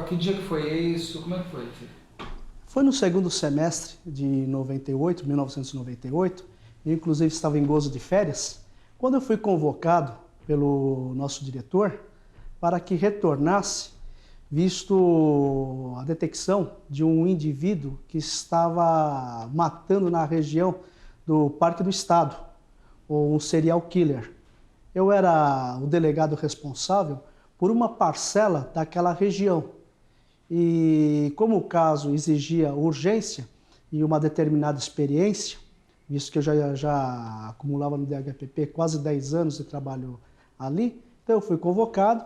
Que dia que foi isso? Como é que foi? Foi no segundo semestre de 98, 1998, eu inclusive estava em gozo de férias, quando eu fui convocado pelo nosso diretor para que retornasse, visto a detecção de um indivíduo que estava matando na região do Parque do Estado, ou um serial killer. Eu era o delegado responsável por uma parcela daquela região. E como o caso exigia urgência e uma determinada experiência, visto que eu já acumulava no DHPP quase 10 anos de trabalho ali, então eu fui convocado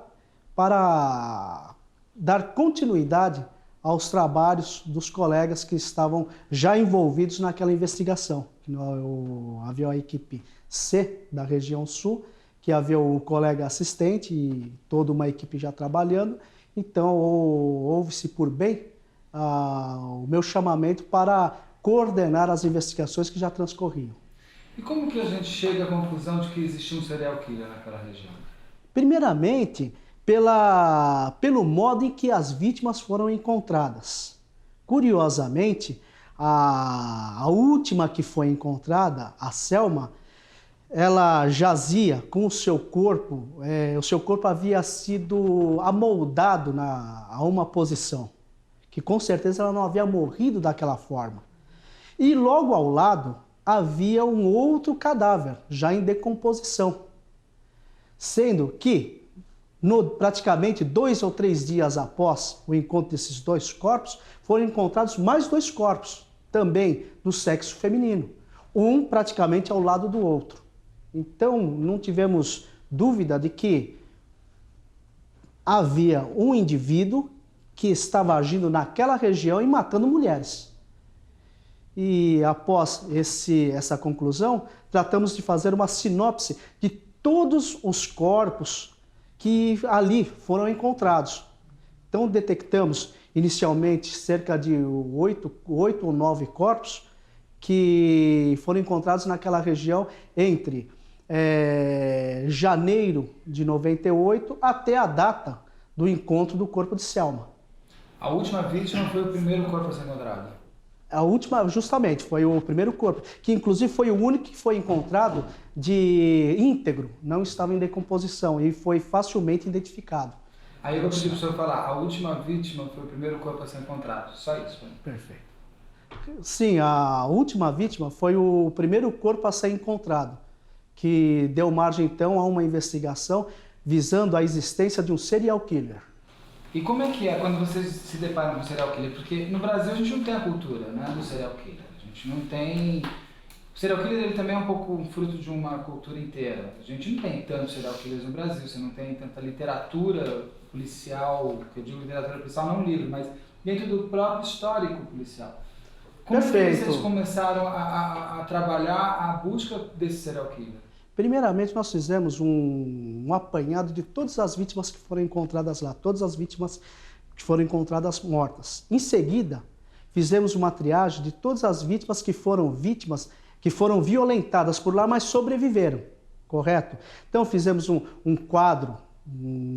para dar continuidade aos trabalhos dos colegas que estavam já envolvidos naquela investigação. Havia a equipe C da região sul, que havia o colega assistente e toda uma equipe já trabalhando. Então, houve-se por bem o meu chamamento para coordenar as investigações que já transcorriam. E como que a gente chega à conclusão de que existia um serial killer naquela região? Primeiramente, pelo modo em que as vítimas foram encontradas. Curiosamente, a última que foi encontrada, a Selma, ela jazia com o seu corpo havia sido amoldado a uma posição, que com certeza ela não havia morrido daquela forma. E logo ao lado havia um outro cadáver, já em decomposição, sendo que praticamente 2 ou 3 dias após o encontro desses dois corpos, foram encontrados mais 2 corpos, também do sexo feminino, um praticamente ao lado do outro. Então, não tivemos dúvida de que havia um indivíduo que estava agindo naquela região e matando mulheres. E após essa conclusão, tratamos de fazer uma sinopse de todos os corpos que ali foram encontrados. Então, detectamos inicialmente cerca de 8 ou 9 corpos que foram encontrados naquela região entre janeiro de 98 até a data do encontro do corpo de Selma. A última vítima foi o primeiro corpo a ser encontrado? A última, justamente, foi o primeiro corpo, que inclusive foi o único que foi encontrado de íntegro, não estava em decomposição e foi facilmente identificado. Aí eu vou pedir para o senhor falar, a última vítima foi o primeiro corpo a ser encontrado, só isso? Né? Perfeito. Sim, a última vítima foi o primeiro corpo a ser encontrado, que deu margem então a uma investigação visando a existência de um serial killer. E como é que é quando vocês se deparam com um serial killer? Porque no Brasil a gente não tem a cultura, né, do serial killer. A gente não tem... O serial killer ele também é um pouco fruto de uma cultura inteira. A gente não tem tantos serial killers no Brasil, você não tem tanta literatura policial, que eu digo literatura policial não livro, mas dentro do próprio histórico policial. Como Perfeito. vocês começaram a trabalhar a busca desse serial killer? Primeiramente, nós fizemos um apanhado de todas as vítimas que foram encontradas lá, todas as vítimas que foram encontradas mortas. Em seguida, fizemos uma triagem de todas as vítimas que foram violentadas por lá, mas sobreviveram, correto? Então, fizemos um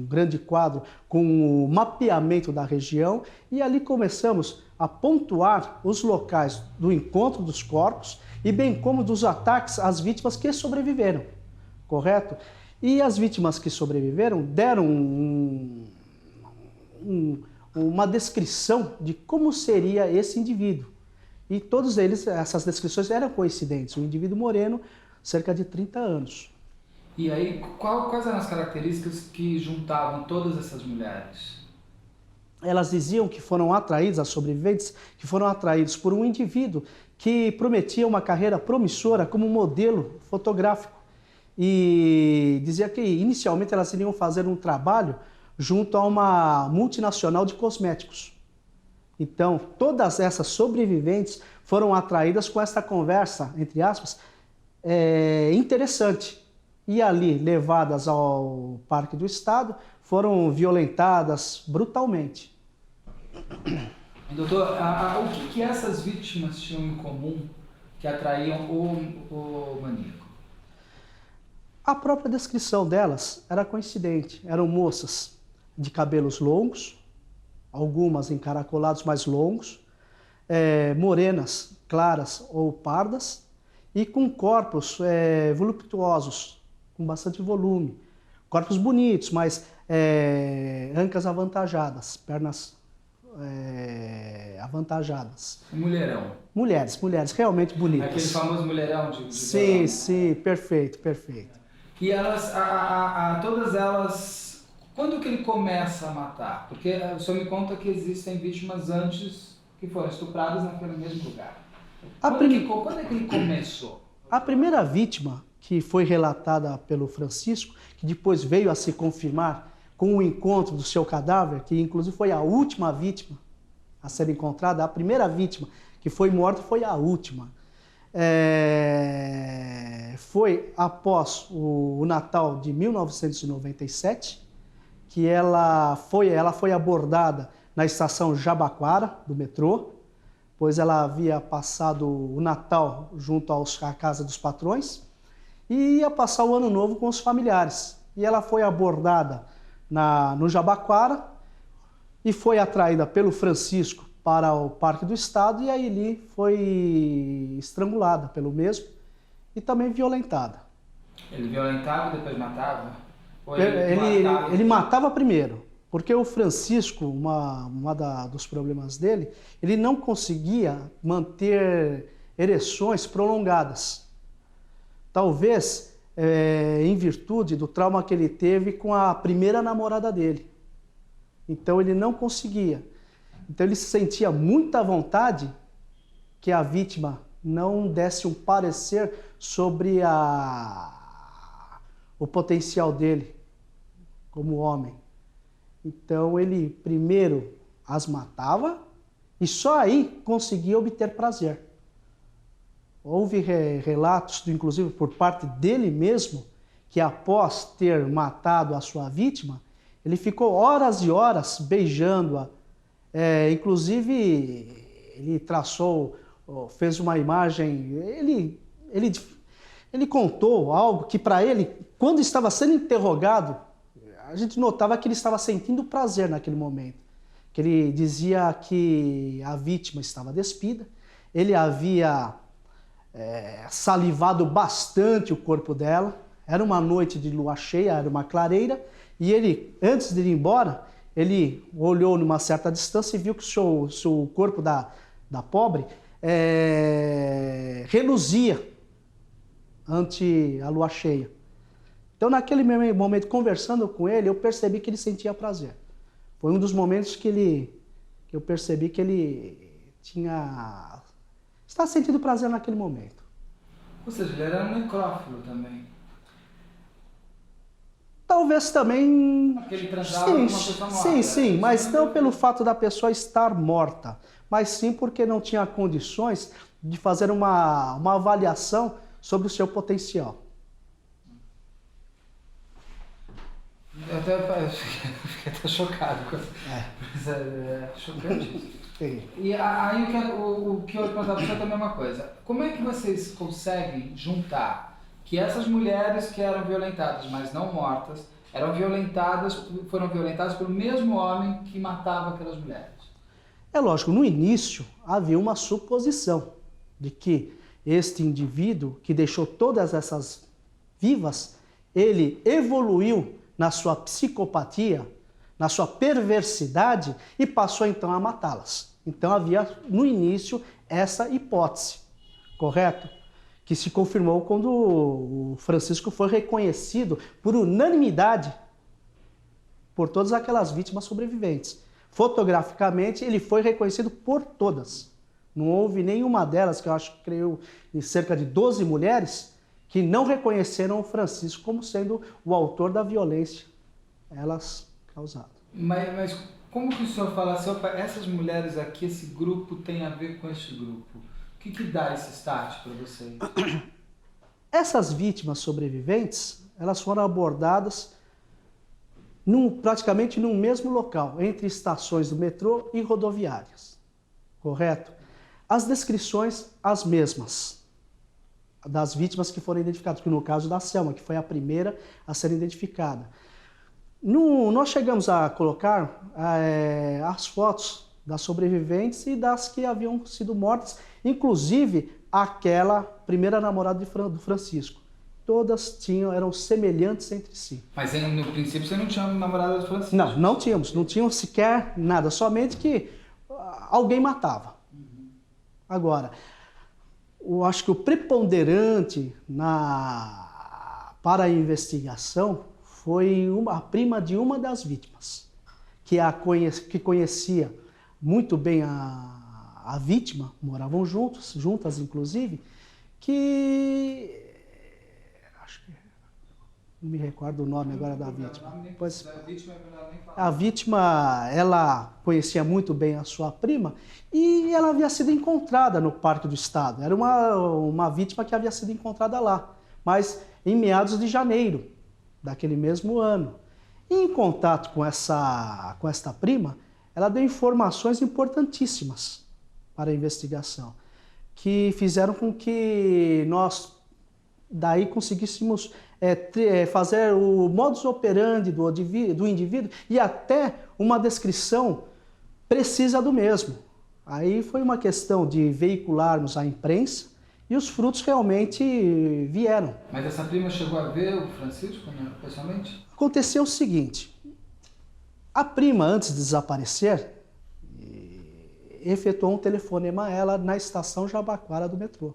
grande quadro com o mapeamento da região e ali começamos a pontuar os locais do encontro dos corpos e bem como dos ataques às vítimas que sobreviveram, correto? E as vítimas que sobreviveram deram uma descrição de como seria esse indivíduo. E todos eles, essas descrições eram coincidentes. Um indivíduo moreno, cerca de 30 anos. E aí, quais eram as características que juntavam todas essas mulheres? Elas diziam que foram atraídas, as sobreviventes, que foram atraídos por um indivíduo que prometia uma carreira promissora como modelo fotográfico. E dizia que inicialmente elas iriam fazer um trabalho junto a uma multinacional de cosméticos. Então, todas essas sobreviventes foram atraídas com essa conversa, entre aspas, interessante. E ali, levadas ao Parque do Estado, foram violentadas brutalmente. Doutor, o que essas vítimas tinham em comum que atraíam o maníaco? A própria descrição delas era coincidente. Eram moças de cabelos longos, algumas encaracolados mais longos, morenas, claras ou pardas, e com corpos voluptuosos, com bastante volume. Corpos bonitos, mas ancas avantajadas, pernas avantajadas. Mulherão. Mulheres realmente bonitas. Aquele famoso mulherão de Sim, violão. sim, perfeito. E elas, todas elas, quando que ele começa a matar? Porque o senhor me conta que existem vítimas antes que foram estupradas naquele mesmo lugar. Quando é que ele começou? A primeira vítima que foi relatada pelo Francisco, que depois veio a se confirmar com o encontro do seu cadáver, que inclusive foi a última vítima a ser encontrada, a primeira vítima que foi morta foi a última. Foi após o Natal de 1997, que ela foi abordada na estação Jabaquara, do metrô, pois ela havia passado o Natal junto à casa dos patrões e ia passar o Ano Novo com os familiares. E ela foi abordada no Jabaquara e foi atraída pelo Francisco para o Parque do Estado e aí ali foi estrangulada pelo mesmo e também violentada. Ele violentava e depois matava? Ou Ele matava primeiro, porque o Francisco, dos problemas dele, ele não conseguia manter ereções prolongadas. Talvez em virtude do trauma que ele teve com a primeira namorada dele. Então ele não conseguia. Então ele sentia muita vontade que a vítima não desse um parecer sobre o potencial dele como homem. Então ele primeiro as matava e só aí conseguia obter prazer. Houve relatos, inclusive por parte dele mesmo, que após ter matado a sua vítima, ele ficou horas e horas beijando-a. Inclusive, ele fez uma imagem, ele contou algo que para ele, quando estava sendo interrogado, a gente notava que ele estava sentindo prazer naquele momento. Que ele dizia que a vítima estava despida, ele havia salivado bastante o corpo dela, era uma noite de lua cheia, era uma clareira, e ele, antes de ir embora, ele olhou numa certa distância e viu que o corpo da pobre reluzia ante a lua cheia. Então, naquele momento, conversando com ele, eu percebi que ele sentia prazer. Foi um dos momentos que eu percebi que ele estava sentindo prazer naquele momento. Ou seja, ele era um necrófilo também. Talvez também... Porque ele transava com uma pessoa morta. Sim, mas não pelo fato da pessoa estar morta, mas sim porque não tinha condições de fazer uma avaliação sobre o seu potencial. Eu fiquei até chocado com isso. Mas é chocante isso. E aí o que eu perguntava para você também é uma coisa. Como é que vocês conseguem juntar que essas mulheres que eram violentadas, mas não mortas, foram violentadas pelo mesmo homem que matava aquelas mulheres? É lógico, no início havia uma suposição de que este indivíduo que deixou todas essas vivas, ele evoluiu na sua psicopatia, na sua perversidade e passou então a matá-las. Então havia no início essa hipótese, correto? Que se confirmou quando o Francisco foi reconhecido por unanimidade por todas aquelas vítimas sobreviventes. Fotograficamente, ele foi reconhecido por todas. Não houve nenhuma delas, que eu acho que creio em cerca de 12 mulheres, que não reconheceram o Francisco como sendo o autor da violência elas causadas. Mas como que o senhor fala assim, essas mulheres aqui, esse grupo tem a ver com esse grupo? O que dá esse start para vocês? Essas vítimas sobreviventes, elas foram abordadas praticamente no mesmo local, entre estações do metrô e rodoviárias, correto? As descrições, as mesmas, das vítimas que foram identificadas, que no caso da Selma, que foi a primeira a ser identificada. Nós chegamos a colocar as fotos das sobreviventes e das que haviam sido mortas, inclusive aquela primeira namorada do Francisco. Todas eram semelhantes entre si. Mas no princípio você não tinha namorada do Francisco? Não, não tínhamos sequer nada, somente que alguém matava. Agora, eu acho que o preponderante para a investigação foi a prima de uma das vítimas, que conhecia muito bem a vítima, moravam juntas inclusive, que acho que não me recordo o nome agora da vítima. Pois, a vítima, ela conhecia muito bem a sua prima e ela havia sido encontrada no Parque do Estado. Era uma vítima que havia sido encontrada lá, mas em meados de janeiro daquele mesmo ano. E em contato com esta prima, ela deu informações importantíssimas para a investigação, que fizeram com que nós daí conseguíssemos fazer o modus operandi do indivíduo e até uma descrição precisa do mesmo. Aí foi uma questão de veicularmos à imprensa e os frutos realmente vieram. Mas essa prima chegou a ver o Francisco, né, pessoalmente? Aconteceu o seguinte, a prima, antes de desaparecer, efetuou um telefonema a ela na estação Jabaquara do metrô.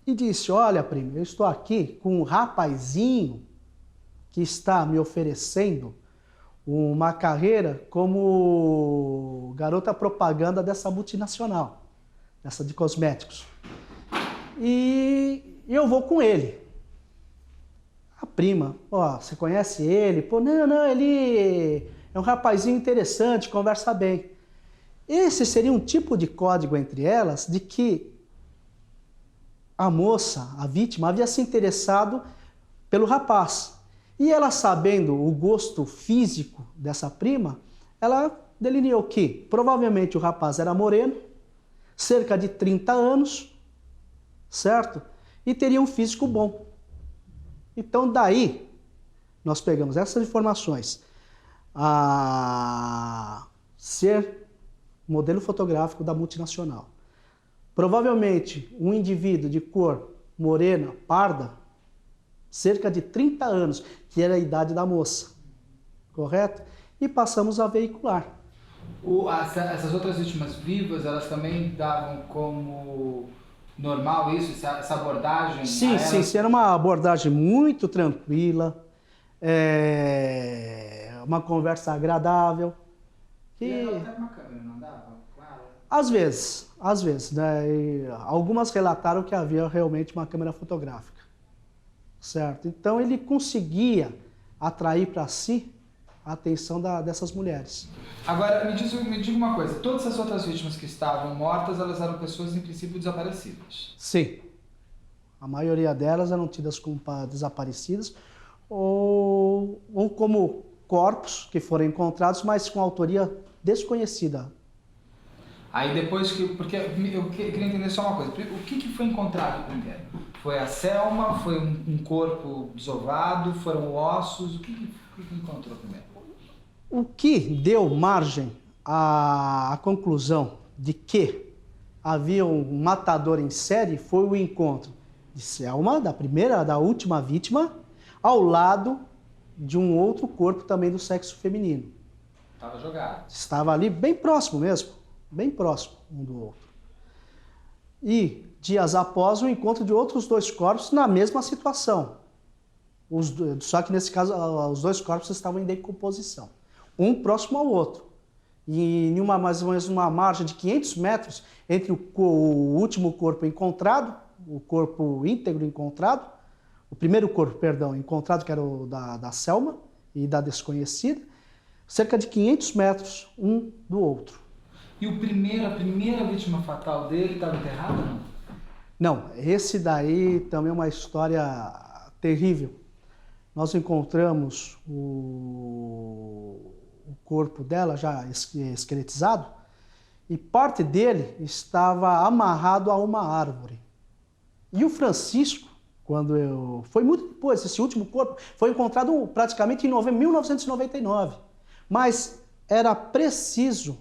E disse, olha prima, eu estou aqui com um rapazinho que está me oferecendo uma carreira como garota propaganda dessa multinacional, dessa de cosméticos. E eu vou com ele. A prima, ó, você conhece ele? Pô, não, ele é um rapazinho interessante, conversa bem. Esse seria um tipo de código entre elas de que a moça, a vítima, havia se interessado pelo rapaz. E ela, sabendo o gosto físico dessa prima, ela delineou que provavelmente o rapaz era moreno, cerca de 30 anos, certo? E teria um físico bom. Então daí, nós pegamos essas informações, a ser modelo fotográfico da multinacional. Provavelmente um indivíduo de cor morena, parda, cerca de 30 anos, que era a idade da moça, correto? E passamos a veicular. Essas outras vítimas vivas, elas também davam como normal isso, essa abordagem? Sim, era uma abordagem muito tranquila, uma conversa agradável. E ela até uma câmera, não dava? Claro. Às vezes, né? E algumas relataram que havia realmente uma câmera fotográfica, certo? Então ele conseguia atrair para si a atenção dessas mulheres. Agora, me diga uma coisa, todas as outras vítimas que estavam mortas, elas eram pessoas em princípio desaparecidas? Sim, a maioria delas eram tidas como desaparecidas ou como corpos que foram encontrados, mas com autoria desconhecida. Aí depois porque eu queria entender só uma coisa, o que foi encontrado primeiro? Foi a Selma, foi um corpo desovado, foram ossos, o que encontrou primeiro? O que deu margem à conclusão de que havia um matador em série foi o encontro de Selma, da última vítima, ao lado de um outro corpo também do sexo feminino. Estava jogado. Estava ali bem próximo mesmo, bem próximo um do outro. E dias após o encontro de outros dois corpos na mesma situação. Só que nesse caso os dois corpos estavam em decomposição, um próximo ao outro. E em mais ou menos uma margem de 500 metros entre o último corpo encontrado, o corpo íntegro encontrado, o primeiro corpo, perdão, encontrado, que era o da Selma e da desconhecida, cerca de 500 metros um do outro. E a primeira vítima fatal dele estava enterrada ou não? Não, esse daí também é uma história terrível. Nós encontramos o corpo dela já esqueletizado e parte dele estava amarrado a uma árvore. E o Francisco, Foi muito depois, esse último corpo foi encontrado praticamente em 1999. Mas era preciso,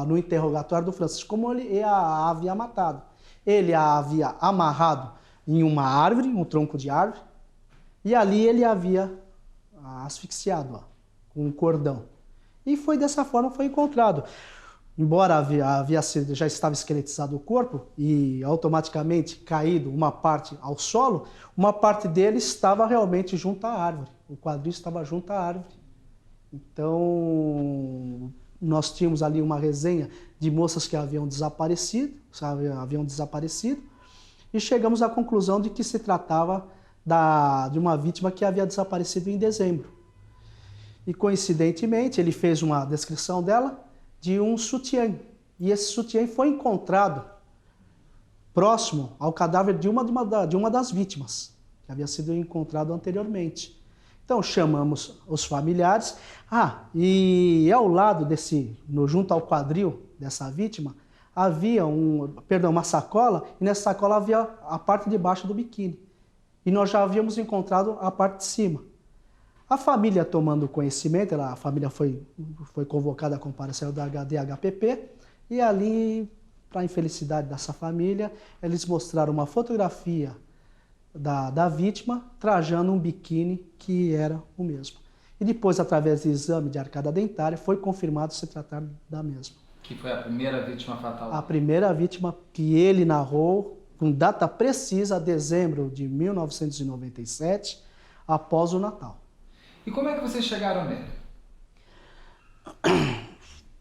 no interrogatório do Francisco, como ele a havia matado. Ele a havia amarrado em uma árvore, um tronco de árvore, e ali ele havia asfixiado com um cordão. E foi dessa forma que foi encontrado. Embora já estava esqueletizado o corpo e automaticamente caído uma parte ao solo, uma parte dele estava realmente junto à árvore. O quadril estava junto à árvore. Então, nós tínhamos ali uma resenha de moças que haviam desaparecido, e chegamos à conclusão de que se tratava de uma vítima que havia desaparecido em dezembro. E, coincidentemente, ele fez uma descrição dela de um sutiã. E esse sutiã foi encontrado próximo ao cadáver de uma das vítimas, que havia sido encontrado anteriormente. Então chamamos os familiares. E ao lado junto ao quadril dessa vítima, havia uma sacola, e nessa sacola havia a parte de baixo do biquíni. E nós já havíamos encontrado a parte de cima. A família, tomando conhecimento, a família foi convocada a comparecer da DHPP, e ali, para a infelicidade dessa família, eles mostraram uma fotografia da vítima trajando um biquíni que era o mesmo. E depois, através do exame de arcada dentária, foi confirmado se tratar da mesma. Que foi a primeira vítima fatal? A primeira vítima que ele narrou, com data precisa, dezembro de 1997, após o Natal. E como é que vocês chegaram nele?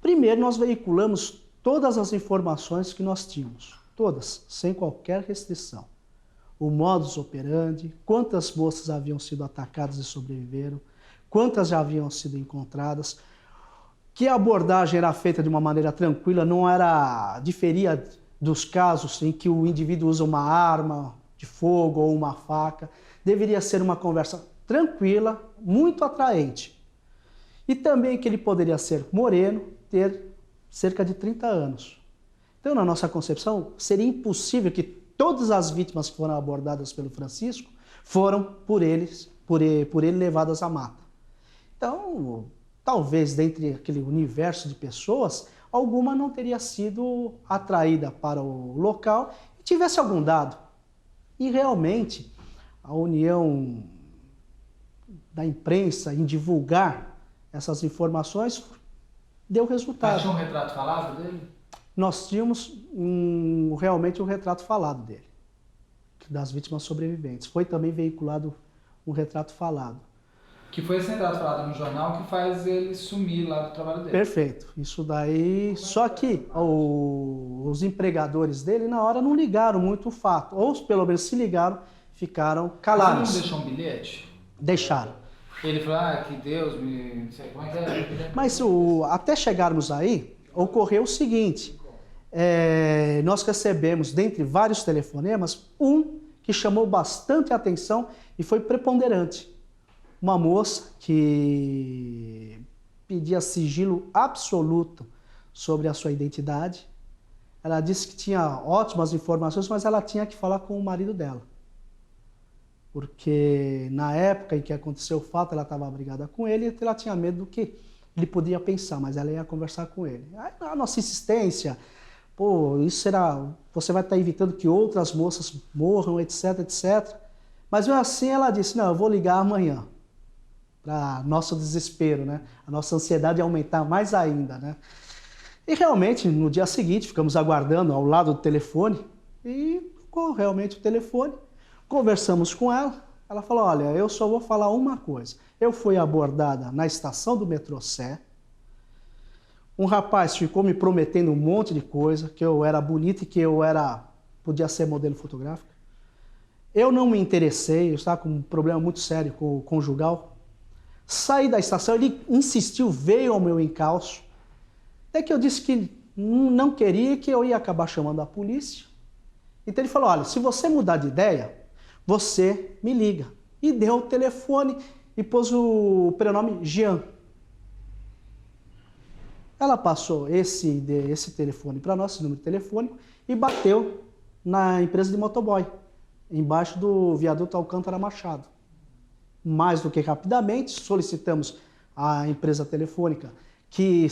Primeiro, nós veiculamos todas as informações que nós tínhamos, todas, sem qualquer restrição. O modus operandi, quantas moças haviam sido atacadas e sobreviveram, quantas já haviam sido encontradas, que a abordagem era feita de uma maneira tranquila, diferia dos casos em que o indivíduo usa uma arma de fogo ou uma faca. Deveria ser uma conversa tranquila, muito atraente. E também que ele poderia ser moreno, ter cerca de 30 anos. Então, na nossa concepção, seria impossível que todas as vítimas que foram abordadas pelo Francisco foram por ele levadas à mata. Então, talvez dentre aquele universo de pessoas, alguma não teria sido atraída para o local e tivesse algum dado. E realmente, a união da imprensa em divulgar essas informações deu resultado. Achou um retrato falado dele? Nós tínhamos realmente um retrato falado dele, das vítimas sobreviventes. Foi também veiculado um retrato falado. Que foi esse retrato falado no jornal que faz ele sumir lá do trabalho dele. Perfeito. Isso daí... Só que os empregadores dele, na hora, não ligaram muito o fato. Ou, pelo menos, se ligaram, ficaram calados. Você não deixou um bilhete? Deixaram. Ele falou, que Deus me... Não sei como é que é. Mas até chegarmos aí, ocorreu o seguinte. Nós recebemos, dentre vários telefonemas, um que chamou bastante atenção e foi preponderante. Uma moça que pedia sigilo absoluto sobre a sua identidade. Ela disse que tinha ótimas informações, mas ela tinha que falar com o marido dela. Porque na época em que aconteceu o fato, ela estava brigada com ele e ela tinha medo do que ele podia pensar, mas ela ia conversar com ele. Aí, a nossa insistência, você vai estar evitando que outras moças morram, etc, etc. Mas mesmo assim ela disse, não, eu vou ligar amanhã. Para nosso desespero, né? A nossa ansiedade ia aumentar mais ainda, né? E realmente, no dia seguinte, ficamos aguardando ao lado do telefone e ficou realmente o telefone. Conversamos com ela, ela falou, olha, eu só vou falar uma coisa. Eu fui abordada na estação do metrô Sé, um rapaz ficou me prometendo um monte de coisa, que eu era bonita e que podia ser modelo fotográfico. Eu não me interessei, eu estava com um problema muito sério com o conjugal. Saí da estação, ele insistiu, veio ao meu encalço. Até que eu disse que não queria e que eu ia acabar chamando a polícia. Então ele falou, olha, se você mudar de ideia, você me liga. E deu o telefone e pôs o prenome Jean. Ela passou esse telefone para nós, esse número telefônico, e bateu na empresa de motoboy. embaixo do viaduto Alcântara Machado. Mais do que rapidamente, solicitamos à empresa telefônica que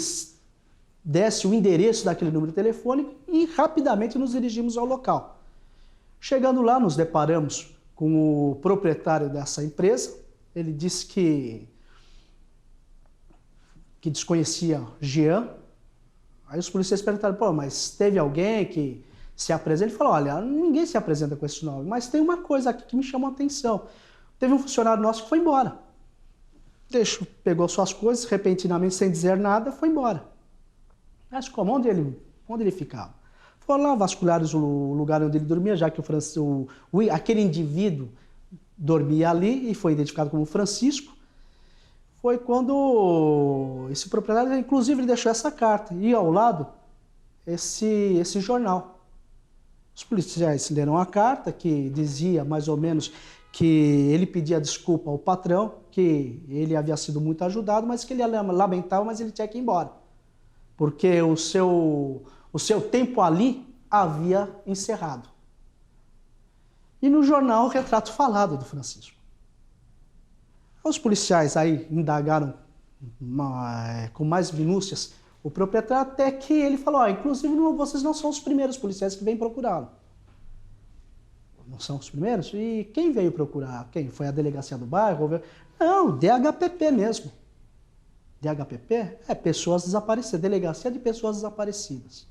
desse o endereço daquele número telefônico e rapidamente nos dirigimos ao local. Chegando lá, nos deparamos com o proprietário dessa empresa. Ele disse que desconhecia Jean. Aí os policiais perguntaram, pô, mas teve alguém que se apresenta? Ele falou, olha, ninguém se apresenta com esse nome, mas tem uma coisa aqui que me chamou a atenção. Teve um funcionário nosso que foi embora. Pegou suas coisas, repentinamente, sem dizer nada, foi embora. Mas como? Onde ele ficava? Foram lá vasculhar o lugar onde ele dormia, já que aquele indivíduo dormia ali e foi identificado como Francisco. Foi quando esse proprietário, inclusive, ele deixou essa carta e ao lado esse jornal. Os policiais leram a carta que dizia mais ou menos que ele pedia desculpa ao patrão, que ele havia sido muito ajudado, mas que ele lamentava, mas ele tinha que ir embora. Porque o seu tempo ali havia encerrado. E no jornal o retrato falado do Francisco. Os policiais aí indagaram com mais minúcias o proprietário, até que ele falou, inclusive vocês não são os primeiros policiais que vêm procurá-lo. Não são os primeiros? E quem veio procurar? Quem? Foi a delegacia do bairro? Não, DHPP mesmo. DHPP é pessoas desaparecidas, delegacia de pessoas desaparecidas.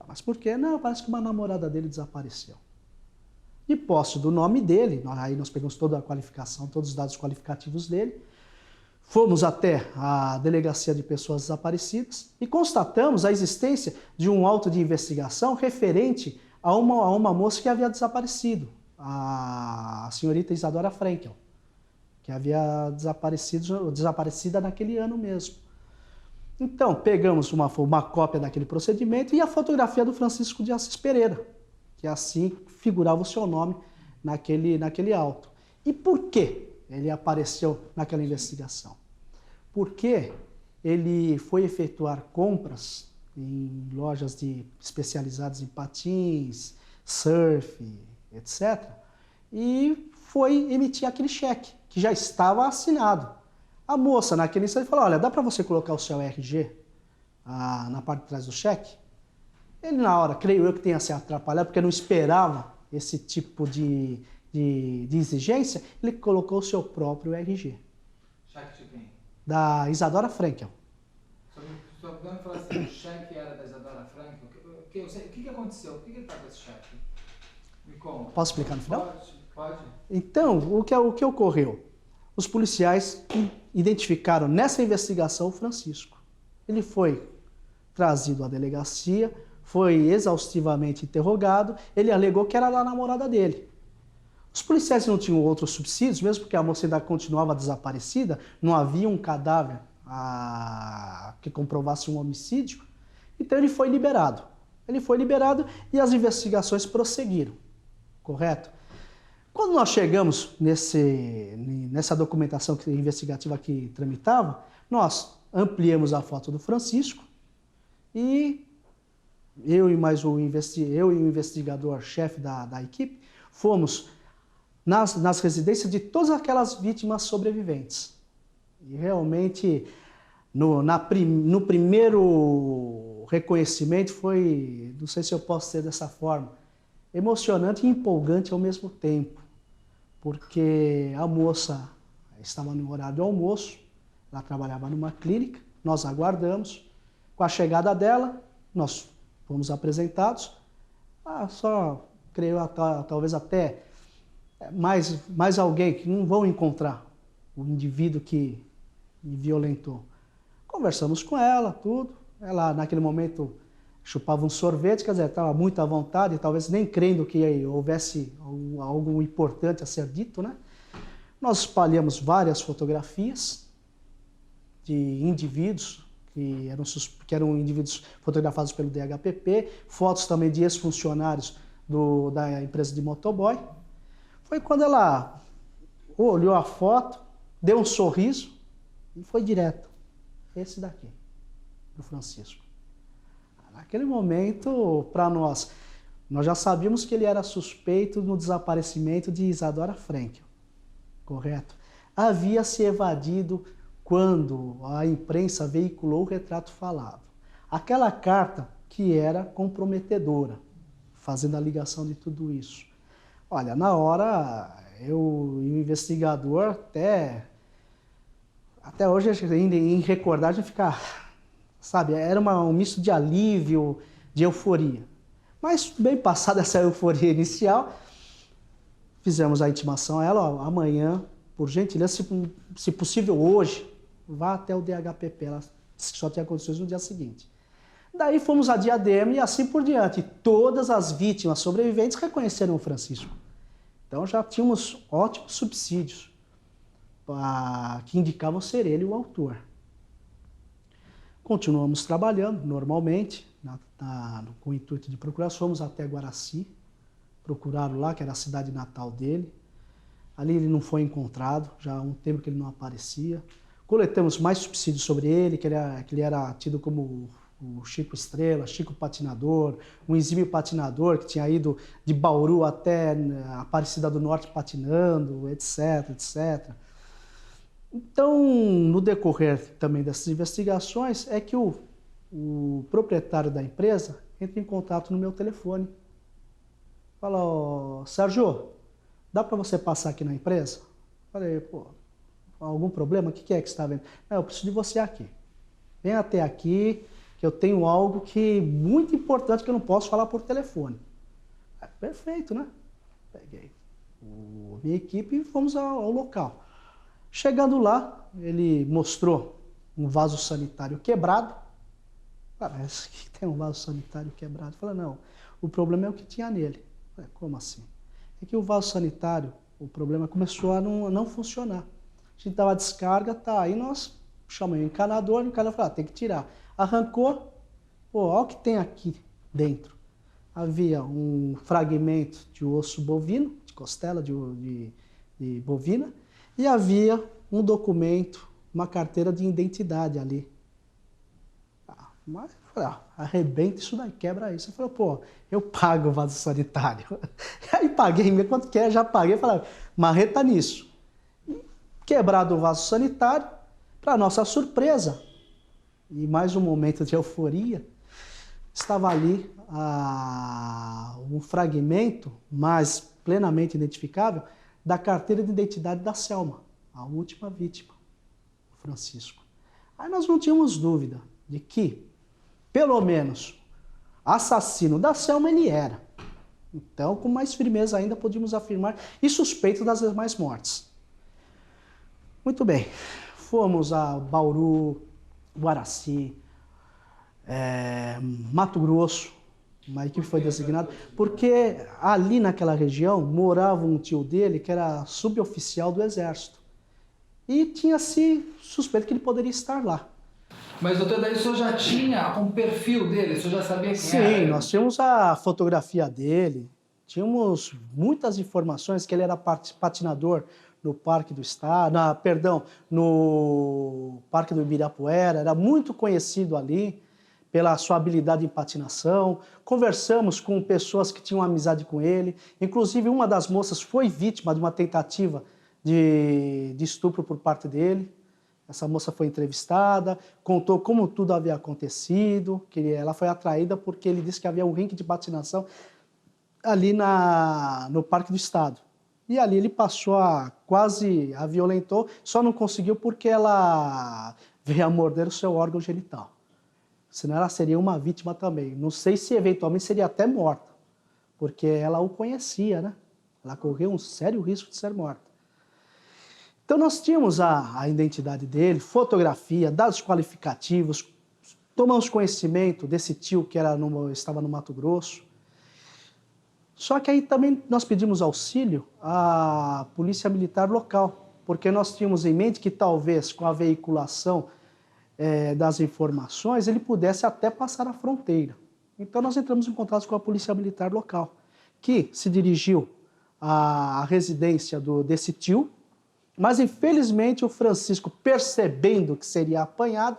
Mas por quê? Não, parece que uma namorada dele desapareceu. De posse do nome dele, aí nós pegamos toda a qualificação, todos os dados qualificativos dele, fomos até a delegacia de pessoas desaparecidas e constatamos a existência de um auto de investigação referente a uma moça que havia desaparecido, a senhorita Isadora Frankel, que havia desaparecida naquele ano mesmo. Então, pegamos uma cópia daquele procedimento e a fotografia do Francisco de Assis Pereira, que assim figurava o seu nome naquele auto. E por que ele apareceu naquela investigação? Porque ele foi efetuar compras em lojas especializadas em patins, surf, etc. E foi emitir aquele cheque, que já estava assinado. A moça, naquele instante, falou, olha, dá para você colocar o seu RG na parte de trás do cheque? Ele, na hora, creio eu que tenha se atrapalhado, porque não esperava esse tipo de exigência, ele colocou o seu próprio RG. Cheque de quem? Da Isadora Frankel. Só podemos falar assim, o cheque era da Isadora Frankel? O que aconteceu? Por que ele está com esse cheque? Me conta. Posso explicar no final? Pode. Então, o que ocorreu? Os policiais identificaram nessa investigação o Francisco. Ele foi trazido à delegacia, foi exaustivamente interrogado, ele alegou que era a namorada dele. Os policiais não tinham outros subsídios, mesmo porque a moça ainda continuava desaparecida, não havia um cadáver que comprovasse um homicídio, então ele foi liberado. Ele foi liberado e as investigações prosseguiram, correto? Quando nós chegamos nessa documentação investigativa que tramitava, nós ampliamos a foto do Francisco e eu e o investigador-chefe da equipe fomos nas residências de todas aquelas vítimas sobreviventes. E realmente, no primeiro reconhecimento foi, não sei se eu posso dizer dessa forma, emocionante e empolgante ao mesmo tempo, porque a moça estava no horário do almoço, ela trabalhava numa clínica, nós aguardamos, com a chegada dela, nós fomos apresentados, só creio talvez até mais alguém que não vão encontrar o indivíduo que me violentou. Conversamos com ela, tudo, ela naquele momento chupava um sorvete, quer dizer, estava muito à vontade, talvez nem crendo que houvesse algo importante a ser dito, né? Nós espalhamos várias fotografias de indivíduos que eram indivíduos fotografados pelo DHPP, fotos também de ex-funcionários da empresa de motoboy. Foi quando ela olhou a foto, deu um sorriso e foi direto. Esse daqui, do Francisco. Naquele momento, para nós, Nós já sabíamos que ele era suspeito no desaparecimento de Isadora Frankel, correto? Havia se evadido quando a imprensa veiculou o retrato falado. Aquela carta que era comprometedora, fazendo a ligação de tudo isso. Olha, na hora, o investigador, até hoje, ainda em recordar, a gente fica, sabe, era um misto de alívio, de euforia. Mas, bem passada essa euforia inicial, fizemos a intimação a ela, ó, amanhã, por gentileza, se possível hoje, vá até o DHPP. Ela disse que só tinha condições no dia seguinte. Daí fomos a Diadema e assim por diante. Todas as vítimas sobreviventes reconheceram o Francisco. Então já tínhamos ótimos subsídios que indicavam ser ele o autor. Continuamos trabalhando normalmente, com o intuito de procurar. Fomos até Guaraci, procuraram lá, que era a cidade natal dele. Ali ele não foi encontrado, já há um tempo que ele não aparecia. Coletamos mais subsídios sobre ele, que ele era tido como o Chico Estrela, Chico Patinador, um exímio patinador que tinha ido de Bauru até Aparecida do Norte patinando, etc, etc. Então, no decorrer também dessas investigações, é que o proprietário da empresa entra em contato no meu telefone. Fala, ó, Sérgio, dá para você passar aqui na empresa? Falei, pô, algum problema? O que é que você está vendo? Não, eu preciso de você aqui. Vem até aqui, que eu tenho algo muito importante que eu não posso falar por telefone. Perfeito, né? Peguei minha equipe e fomos ao local. Chegando lá, ele mostrou um vaso sanitário quebrado. Parece que tem um vaso sanitário quebrado. Falei, não, o problema é o que tinha nele. Falei, como assim? É que o vaso sanitário, o problema começou a não funcionar. A gente dava descarga, tá, aí nós chamamos o encanador e o cara falou, tem que tirar. Arrancou, pô, olha o que tem aqui dentro. Havia um fragmento de osso bovino, de costela de bovina, e havia um documento, uma carteira de identidade ali. Mas, arrebenta isso daí, quebra isso. Eu falei, pô, eu pago o vaso sanitário. Aí paguei, quanto que é, já paguei. Falei, marreta nisso. Quebrado o vaso sanitário, para nossa surpresa, e mais um momento de euforia, estava ali um fragmento, mas plenamente identificável, da carteira de identidade da Selma, a última vítima, o Francisco. Aí nós não tínhamos dúvida de que, pelo menos, assassino da Selma ele era. Então, com mais firmeza ainda, podíamos afirmar, e suspeito das demais mortes. Muito bem, fomos a Bauru, Guaraci, Mato Grosso, uma equipe foi designada, porque ali naquela região morava um tio dele que era suboficial do Exército. E tinha-se suspeito que ele poderia estar lá. Mas, doutor, daí o senhor já tinha um perfil dele? O senhor já sabia quem era? Sim, nós tínhamos a fotografia dele, tínhamos muitas informações que ele era patinador no Parque do Estado, no Parque do Ibirapuera, era muito conhecido ali pela sua habilidade em patinação. Conversamos com pessoas que tinham amizade com ele, inclusive uma das moças foi vítima de uma tentativa de estupro por parte dele. Essa moça foi entrevistada, contou como tudo havia acontecido, que ela foi atraída porque ele disse que havia um rink de patinação ali no Parque do Estado. E ali ele quase a violentou, só não conseguiu porque ela veio a morder o seu órgão genital. Senão ela seria uma vítima também. Não sei se eventualmente seria até morta, porque ela o conhecia, né? Ela correu um sério risco de ser morta. Então nós tínhamos a identidade dele, fotografia, dados qualificativos, tomamos conhecimento desse tio que estava no Mato Grosso. Só que aí também nós pedimos auxílio à polícia militar local, porque nós tínhamos em mente que talvez com a veiculação das informações ele pudesse até passar a fronteira. Então nós entramos em contato com a polícia militar local, que se dirigiu à residência desse tio, mas infelizmente o Francisco, percebendo que seria apanhado,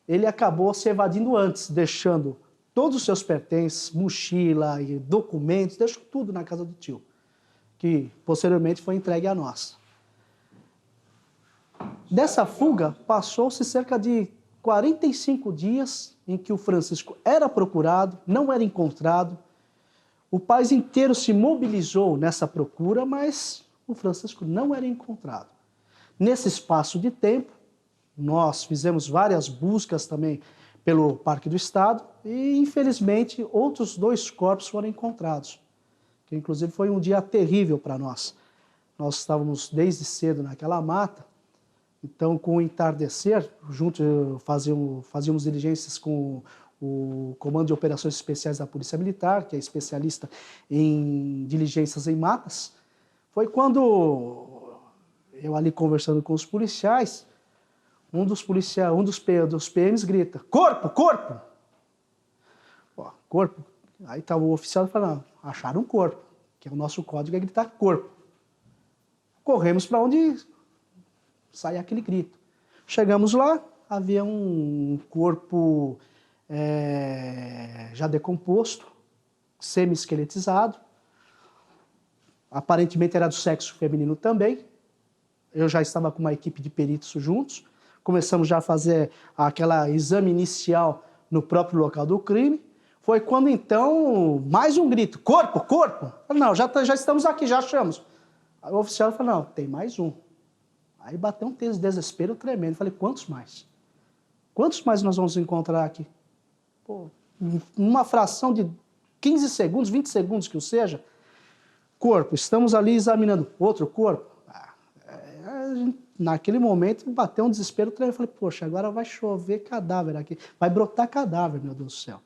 ele acabou se evadindo antes, deixando todos os seus pertences, mochila e documentos, deixou tudo na casa do tio, que posteriormente foi entregue a nós. Dessa fuga, passou-se cerca de 45 dias em que o Francisco era procurado, não era encontrado. O país inteiro se mobilizou nessa procura, mas o Francisco não era encontrado. Nesse espaço de tempo, nós fizemos várias buscas também pelo Parque do Estado e, infelizmente, outros 2 corpos foram encontrados, que inclusive foi um dia terrível para nós. Nós estávamos desde cedo naquela mata, então, com o entardecer, fazíamos diligências com o Comando de Operações Especiais da Polícia Militar, que é especialista em diligências em matas. Foi quando eu ali conversando com os policiais, um dos PMs grita: corpo, corpo! Pô, corpo. Aí estava o oficial falando: acharam um corpo, que é o nosso código é gritar corpo. Corremos para onde sai aquele grito. Chegamos lá, havia um corpo já decomposto, semi-esqueletizado, aparentemente era do sexo feminino também. Eu já estava com uma equipe de peritos juntos, começamos já a fazer aquele exame inicial no próprio local do crime. Foi quando então, mais um grito: corpo, corpo! Não, já estamos aqui, já achamos. Aí o oficial falou: não, tem mais um. Aí bateu um desespero tremendo. Falei: quantos mais? Quantos mais nós vamos encontrar aqui? Pô, numa fração de 15 segundos, 20 segundos que o seja, corpo, estamos ali examinando outro corpo. Naquele momento bateu um desespero tremendo. Falei: poxa, agora vai chover cadáver aqui, vai brotar cadáver, meu Deus do céu.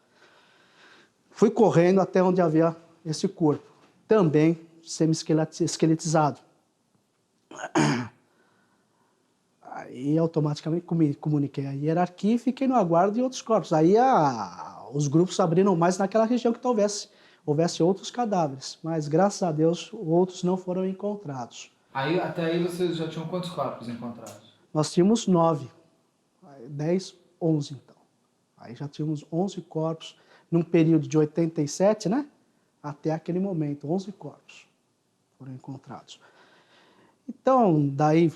Fui correndo até onde havia esse corpo, também semi-esqueletizado. Aí automaticamente comuniquei a hierarquia e fiquei no aguardo de outros corpos. Aí os grupos abriram mais naquela região que talvez houvesse outros cadáveres, mas graças a Deus outros não foram encontrados. Até aí vocês já tinham quantos corpos encontrados? Nós tínhamos 9, 10, 11 então. Aí já tínhamos 11 corpos, num período de 87, né? Até aquele momento, 11 corpos foram encontrados. Então, daí,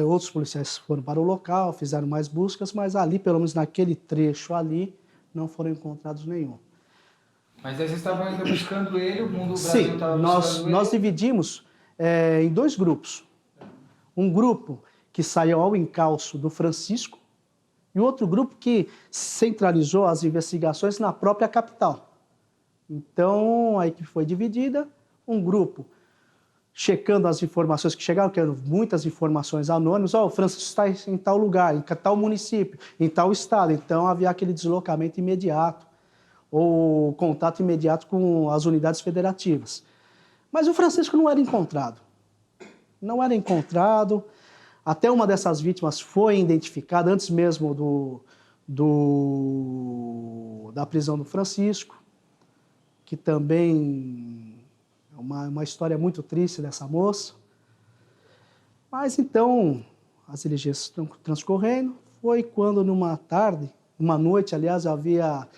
outros policiais foram para o local, fizeram mais buscas, mas ali, pelo menos naquele trecho ali, não foram encontrados nenhum. Mas aí vocês estavam ainda buscando ele, o mundo do Brasil estava buscando ele? Nós dividimos em 2 grupos. Um grupo que saiu ao encalço do Francisco e outro grupo que centralizou as investigações na própria capital. Então, a equipe foi dividida, um grupo checando as informações que chegaram, que eram muitas informações anônimas. O Francisco está em tal lugar, em tal município, em tal estado. Então, havia aquele deslocamento imediato, ou contato imediato com as unidades federativas. Mas o Francisco não era encontrado. Não era encontrado. Até uma dessas vítimas foi identificada antes mesmo da prisão do Francisco, que também é uma história muito triste dessa moça. Mas então, as diligências estão transcorrendo. Foi quando numa noite, aliás, havia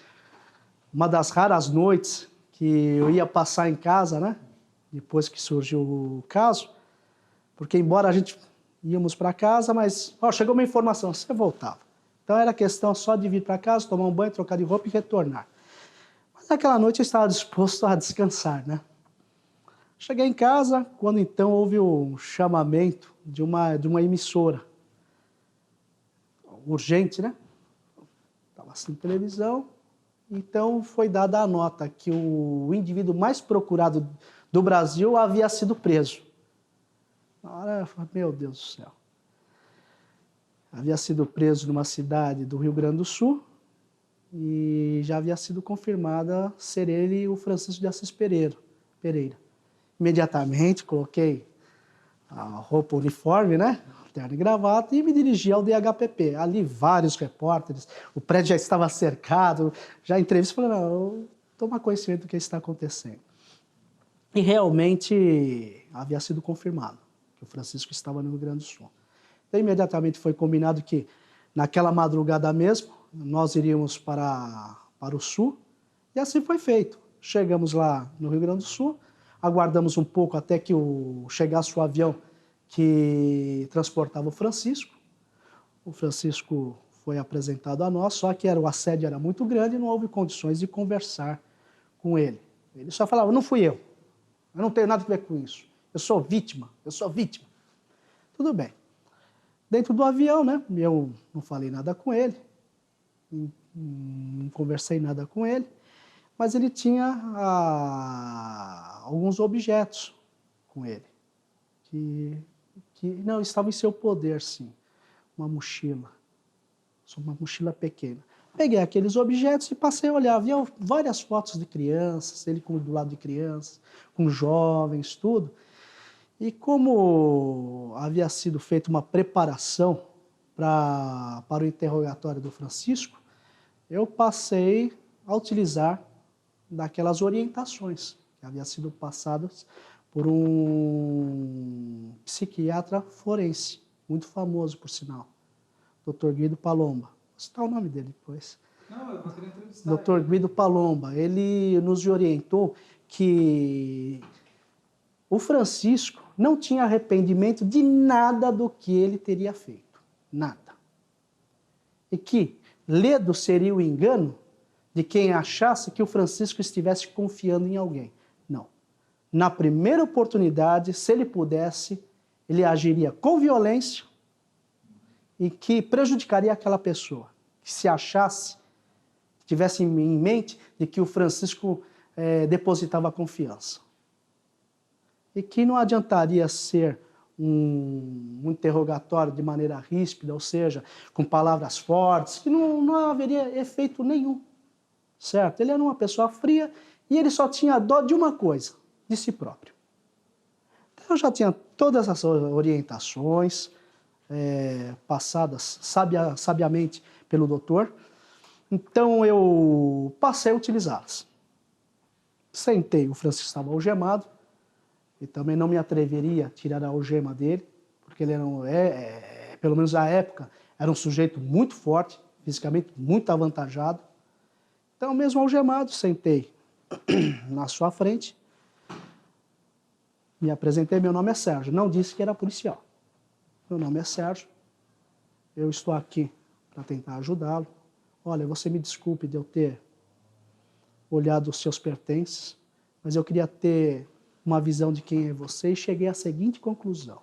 uma das raras noites que eu ia passar em casa, né? Depois que surgiu o caso, porque embora a gente íamos para casa, mas chegou uma informação, você voltava. Então era questão só de vir para casa, tomar um banho, trocar de roupa e retornar. Mas naquela noite eu estava disposto a descansar, né? Cheguei em casa, quando então houve um chamamento de uma emissora. Urgente, né? Estava assim na televisão. Então foi dada a nota que o indivíduo mais procurado do Brasil havia sido preso. Na hora eu falei: meu Deus do céu. Havia sido preso numa cidade do Rio Grande do Sul e já havia sido confirmada ser ele o Francisco de Assis Pereira. Imediatamente coloquei a roupa uniforme, né? Terno e gravata, e me dirigi ao DHPP. Ali vários repórteres, o prédio já estava cercado, já entrevista, falei: não, eu tomo conhecimento do que está acontecendo. E realmente havia sido confirmado que o Francisco estava no Rio Grande do Sul. Então, imediatamente foi combinado que, naquela madrugada mesmo, nós iríamos para o sul, e assim foi feito. Chegamos lá no Rio Grande do Sul, aguardamos um pouco até que chegasse o avião que transportava o Francisco. O Francisco foi apresentado a nós, só que o assédio era muito grande e não houve condições de conversar com ele. Ele só falava, não fui eu não tenho nada a ver com isso, eu sou vítima. Tudo bem. Dentro do avião, né, eu não falei nada com ele, não conversei nada com ele, mas ele tinha alguns objetos com ele, que não estavam em seu poder, sim. Uma mochila pequena. Peguei aqueles objetos e passei a olhar. Havia várias fotos de crianças, ele do lado de crianças, com jovens, tudo. E como havia sido feita uma preparação para o interrogatório do Francisco, eu passei a utilizar daquelas orientações que haviam sido passadas por um psiquiatra forense, muito famoso, por sinal, Dr. Guido Palomba. Vou citar o nome dele depois. Não, eu queria entrevistar. Dr. Guido Palomba, ele nos orientou que o Francisco não tinha arrependimento de nada do que ele teria feito. Nada. E que ledo seria o engano de quem achasse que o Francisco estivesse confiando em alguém. Não. Na primeira oportunidade, se ele pudesse, ele agiria com violência e que prejudicaria aquela pessoa, que se achasse, tivesse em mente de que o Francisco depositava confiança. E que não adiantaria ser um interrogatório de maneira ríspida, ou seja, com palavras fortes, que não haveria efeito nenhum, certo? Ele era uma pessoa fria e ele só tinha dó de uma coisa, de si próprio. Então, eu já tinha todas essas orientações passadas sabiamente pelo doutor, então eu passei a utilizá-las. Sentei, o Francisco estava algemado, e também não me atreveria a tirar a algema dele, porque ele era, pelo menos na época, era um sujeito muito forte, fisicamente muito avantajado. Então, mesmo algemado, sentei na sua frente, me apresentei, meu nome é Sérgio, não disse que era policial. Meu nome é Sérgio, eu estou aqui para tentar ajudá-lo. Olha, você me desculpe de eu ter olhado os seus pertences, mas eu queria ter uma visão de quem é você e cheguei à seguinte conclusão.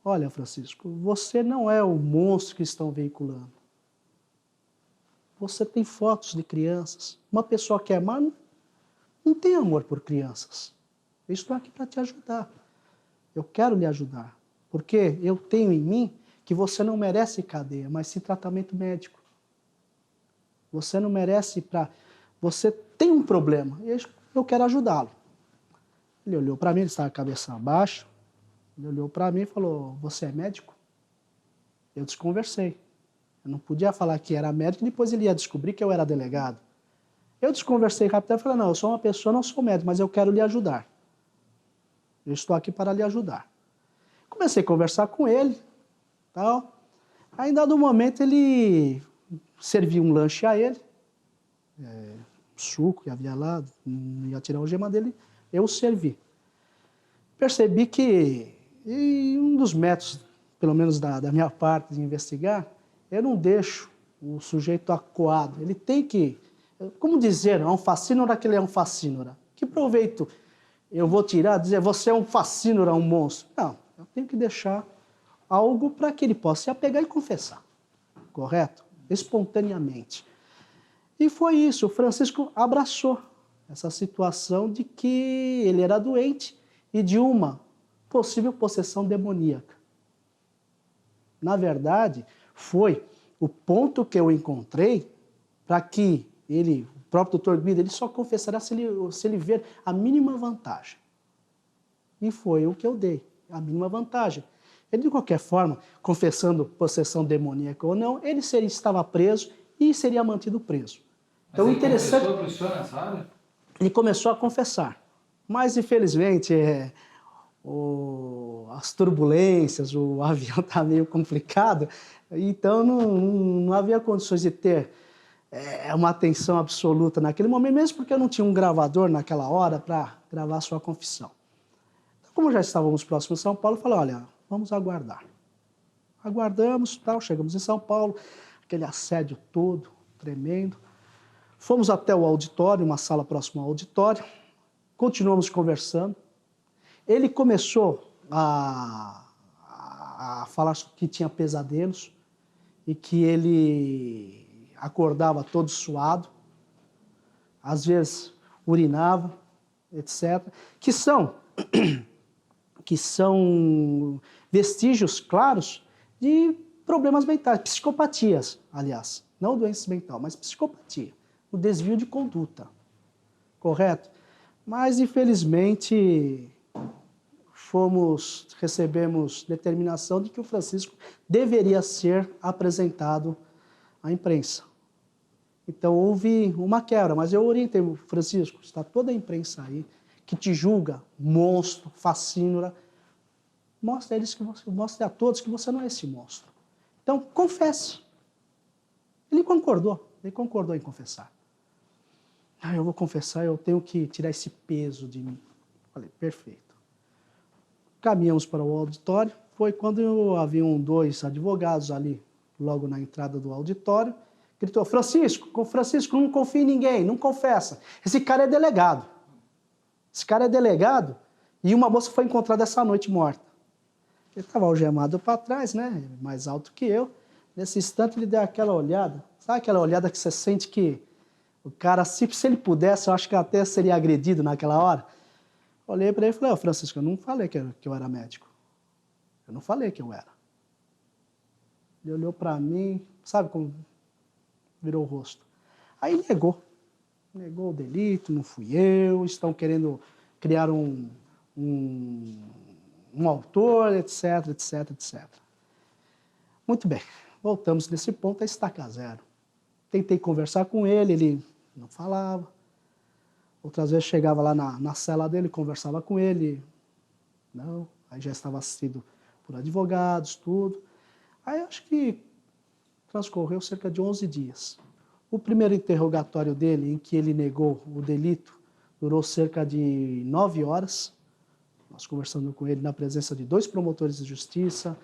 Olha, Francisco, você não é o monstro que estão veiculando. Você tem fotos de crianças. Uma pessoa que é má não tem amor por crianças. Eu estou aqui para te ajudar. Eu quero lhe ajudar. Porque eu tenho em mim que você não merece cadeia, mas sim tratamento médico. Você não merece Você tem um problema e eu quero ajudá-lo. Ele olhou para mim, ele estava com a cabeça baixa. Ele olhou para mim e falou, você é médico? Eu desconversei. Eu não podia falar que era médico e depois ele ia descobrir que eu era delegado. Eu desconversei rapidamente e falei, não, eu sou uma pessoa, não sou médico, mas eu quero lhe ajudar. Eu estou aqui para lhe ajudar. Comecei a conversar com ele, tal. Aí, em dado momento, ele serviu um lanche a ele, suco que havia lá, ia tirar o gema dele, eu servi. Percebi que, e um dos métodos, pelo menos da minha parte de investigar, eu não deixo o sujeito acuado. Ele tem que, como dizer, é um facínora que ele é um facínora. Que proveito eu vou tirar, dizer, você é um facínora, um monstro? Não, eu tenho que deixar algo para que ele possa se apegar e confessar. Correto? Espontaneamente. E foi isso, o Francisco abraçou essa situação de que ele era doente e de uma possível possessão demoníaca. Na verdade, foi o ponto que eu encontrei para que ele, o próprio Dr. Guido, ele só confessará se ele ver a mínima vantagem. E foi o que eu dei, a mínima vantagem. Ele, de qualquer forma, confessando possessão demoníaca ou não, ele estava preso e seria mantido preso. Então, mas interessante. Ele começou a nessa área? Ele começou a confessar. Mas, infelizmente, as turbulências, o avião está meio complicado, Então não havia condições de ter uma atenção absoluta naquele momento, mesmo porque eu não tinha um gravador naquela hora para gravar sua confissão. Então, como já estávamos próximos de São Paulo, eu falei, olha, vamos aguardar. Aguardamos, tal, chegamos em São Paulo, aquele assédio todo, tremendo. Fomos até o auditório, uma sala próxima ao auditório, continuamos conversando. Ele começou a falar que tinha pesadelos e que ele acordava todo suado, às vezes urinava, etc., que são vestígios claros de problemas mentais, psicopatias, aliás, não doença mental, mas psicopatia, o desvio de conduta, correto? Mas, infelizmente, recebemos determinação de que o Francisco deveria ser apresentado à imprensa. Então, houve uma quebra, mas eu orientei o Francisco, está toda a imprensa aí, que te julga monstro, facínora, mostre a todos que você não é esse monstro. Então, confesse. Ele concordou em confessar. Eu vou confessar, eu tenho que tirar esse peso de mim. Falei, perfeito. Caminhamos para o auditório, foi quando haviam 2 advogados ali, logo na entrada do auditório, gritou, Francisco, não confia em ninguém, não confessa. Esse cara é delegado. E uma moça foi encontrada essa noite morta. Ele estava algemado para trás, né, mais alto que eu. Nesse instante ele deu aquela olhada, sabe aquela olhada que você sente que o cara, se ele pudesse, eu acho que até seria agredido naquela hora. Olhei para ele e falei, Francisco, eu não falei que eu era médico. Eu não falei que eu era. Ele olhou para mim, sabe como virou o rosto. Aí negou o delito, não fui eu, estão querendo criar um autor, etc, etc, etc. Muito bem, voltamos nesse ponto a estaca zero. Tentei conversar com ele, ele não falava. Outras vezes chegava lá na cela dele, conversava com ele, não, aí já estava assistido por advogados, tudo. Aí acho que transcorreu cerca de 11 dias. O primeiro interrogatório dele, em que ele negou o delito, durou cerca de 9 horas. Nós conversando com ele na presença de 2 promotores de justiça,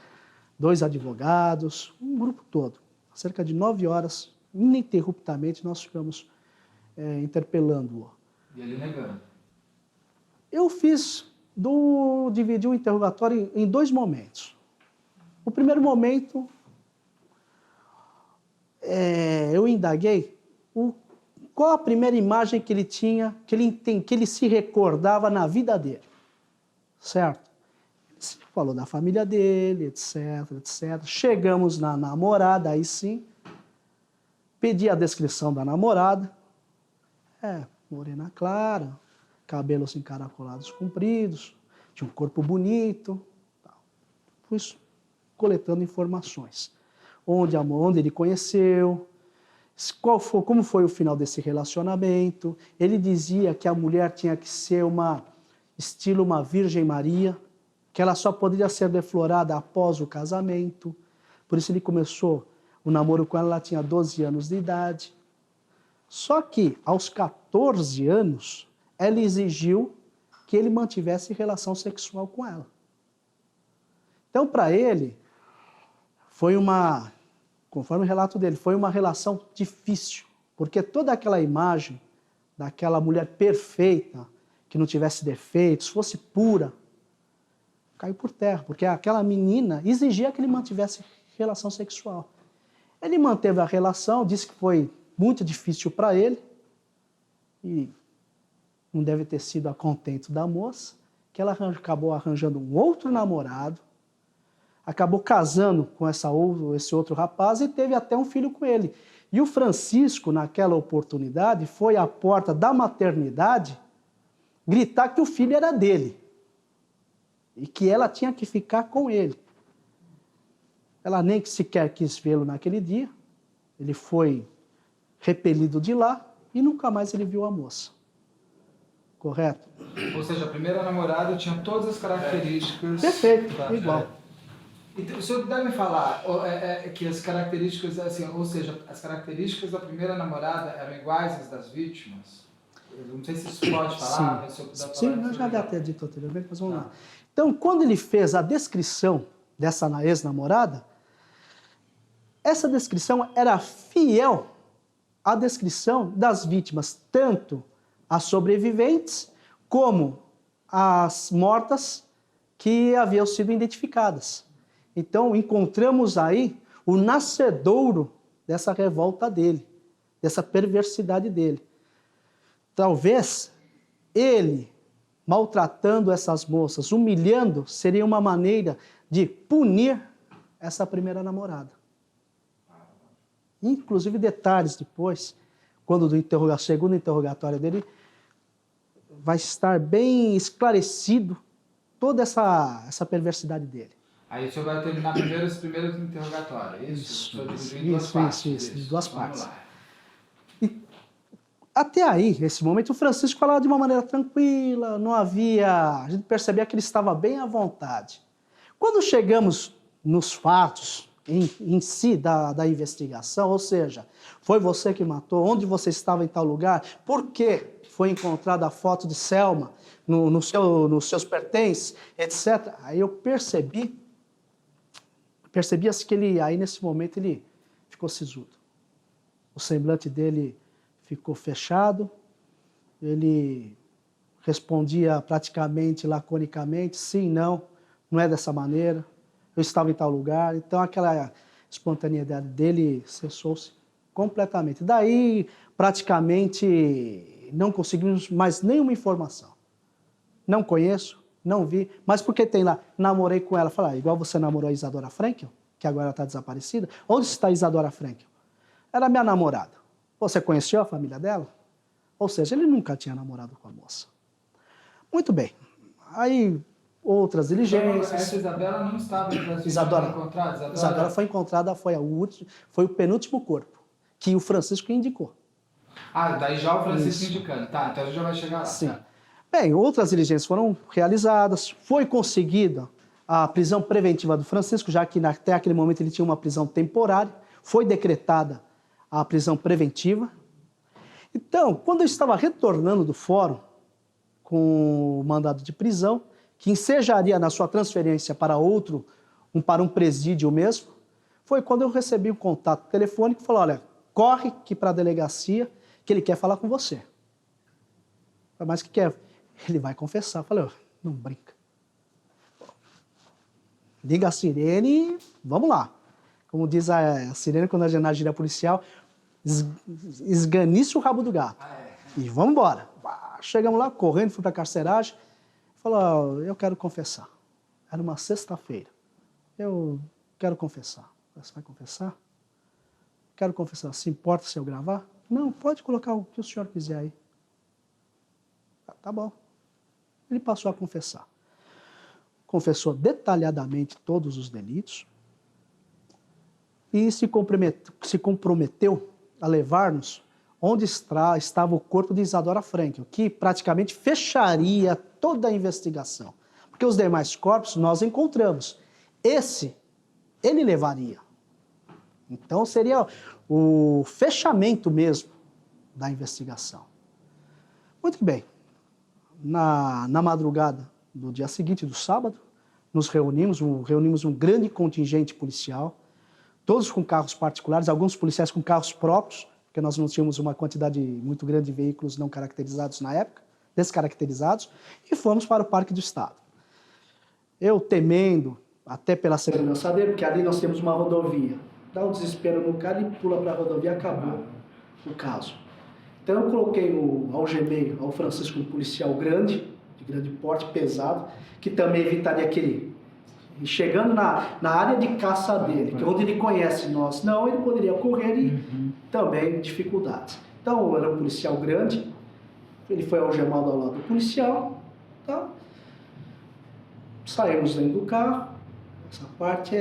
2 advogados, um grupo todo. Cerca de 9 horas, ininterruptamente, nós ficamos interpelando-o. E ele negando. Eu dividi o interrogatório em 2 momentos. O primeiro momento, eu indaguei qual a primeira imagem que ele tinha, que ele se recordava na vida dele. Certo? Ele falou da família dele, etc, etc. Chegamos na namorada, aí sim. Pedi a descrição da namorada. Morena clara, cabelos encaracolados compridos, tinha um corpo bonito. Fui coletando informações. Onde ele conheceu, como foi o final desse relacionamento. Ele dizia que a mulher tinha que ser estilo uma Virgem Maria, que ela só poderia ser deflorada após o casamento. Por isso ele começou o namoro com ela, ela tinha 12 anos de idade. Só que, aos 14 anos, ela exigiu que ele mantivesse relação sexual com ela. Então, para ele, conforme o relato dele, foi uma relação difícil, porque toda aquela imagem daquela mulher perfeita, que não tivesse defeitos, fosse pura, caiu por terra, porque aquela menina exigia que ele mantivesse relação sexual. Ele manteve a relação, disse que foi muito difícil para ele, e não deve ter sido a contento da moça, que ela acabou arranjando um outro namorado, acabou casando com esse outro rapaz e teve até um filho com ele. E o Francisco, naquela oportunidade, foi à porta da maternidade gritar que o filho era dele e que ela tinha que ficar com ele. Ela nem sequer quis vê-lo naquele dia, ele foi repelido de lá e nunca mais ele viu a moça. Correto? Ou seja, a primeira namorada tinha todas as características... Perfeito, igual. Então, o senhor deve me falar que as características, assim, ou seja, as características da primeira namorada eram iguais às das vítimas? Eu não sei se isso pode falar, mas se eu puder falar... Sim, eu já havia até dito anteriormente, mas vamos lá. Então, quando ele fez a descrição dessa ex-namorada, essa descrição era fiel à descrição das vítimas, tanto as sobreviventes como as mortas que haviam sido identificadas. Então, encontramos aí o nascedouro dessa revolta dele, dessa perversidade dele. Talvez ele, maltratando essas moças, humilhando, seria uma maneira de punir essa primeira namorada. Inclusive, detalhes depois, quando do segundo interrogatório dele, vai estar bem esclarecido toda essa perversidade dele. Aí o senhor vai terminar primeiro esse primeiro interrogatório, é isso? Isso, em duas partes. E até aí, nesse momento, o Francisco falava de uma maneira tranquila, não havia... A gente percebia que ele estava bem à vontade. Quando chegamos nos fatos em si da investigação, ou seja, foi você que matou, onde você estava em tal lugar, por que foi encontrada a foto de Selma nos seus pertences, etc. Aí eu percebia-se que ele, aí nesse momento, ele ficou sisudo. O semblante dele ficou fechado, ele respondia praticamente laconicamente, sim, não é dessa maneira, eu estava em tal lugar. Então aquela espontaneidade dele cessou-se completamente. Daí, praticamente, não conseguimos mais nenhuma informação. Não conheço, não vi, mas porque tem lá, namorei com ela. Falei, igual você namorou a Isadora Frankel, que agora está desaparecida. Onde está a Isadora Frankel? Era minha namorada. Você conheceu a família dela? Ou seja, ele nunca tinha namorado com a moça. Muito bem. Aí, outras diligências. Essa Isabela não estava entre as encontradas? Isadora foi encontrada, foi o penúltimo corpo, que o Francisco indicou. Ah, daí já o Francisco indicando. Tá, então a gente já vai chegar lá. Sim. Tá. Bem, outras diligências foram realizadas, foi conseguida a prisão preventiva do Francisco, já que até aquele momento ele tinha uma prisão temporária, foi decretada a prisão preventiva. Então, quando eu estava retornando do fórum com o mandado de prisão, que ensejaria na sua transferência para um presídio mesmo, foi quando eu recebi um contato telefônico e falou, olha, corre aqui para a delegacia que ele quer falar com você. Mas o que quer? Ele vai confessar. Eu falei, oh, não brinca. Liga a sirene e vamos lá. Como diz a sirene quando é na gíria policial, esganice o rabo do gato. E vamos embora. Chegamos lá, correndo, fui para a carceragem. Falou, oh, eu quero confessar. Era uma sexta-feira. Eu quero confessar. Você vai confessar? Quero confessar. Se importa se eu gravar? Não, pode colocar o que o senhor quiser aí. Tá bom. Ele passou a confessar. Confessou detalhadamente todos os delitos e se comprometeu a levar-nos onde estava o corpo de Isadora Frankel, que praticamente fecharia toda a investigação. Porque os demais corpos nós encontramos. Esse, ele levaria. Então seria o fechamento mesmo da investigação. Muito bem. Na madrugada do dia seguinte, do sábado, nos reunimos um grande contingente policial, todos com carros particulares, alguns policiais com carros próprios, porque nós não tínhamos uma quantidade muito grande de veículos não caracterizados na época, descaracterizados, e fomos para o Parque do Estado. Eu temendo, até pela segurança dele, porque ali nós temos uma rodovia, dá um desespero no cara e pula para a rodovia, acabou o caso. Então eu coloquei algemei ao Francisco um policial grande, de grande porte, pesado, que também evitaria que ele, chegando na área de caça dele, que é onde ele conhece nós, não, ele poderia correr e também dificuldades. Então era um policial grande, ele foi algemado ao lado do policial, tá? Saímos dentro do carro, essa parte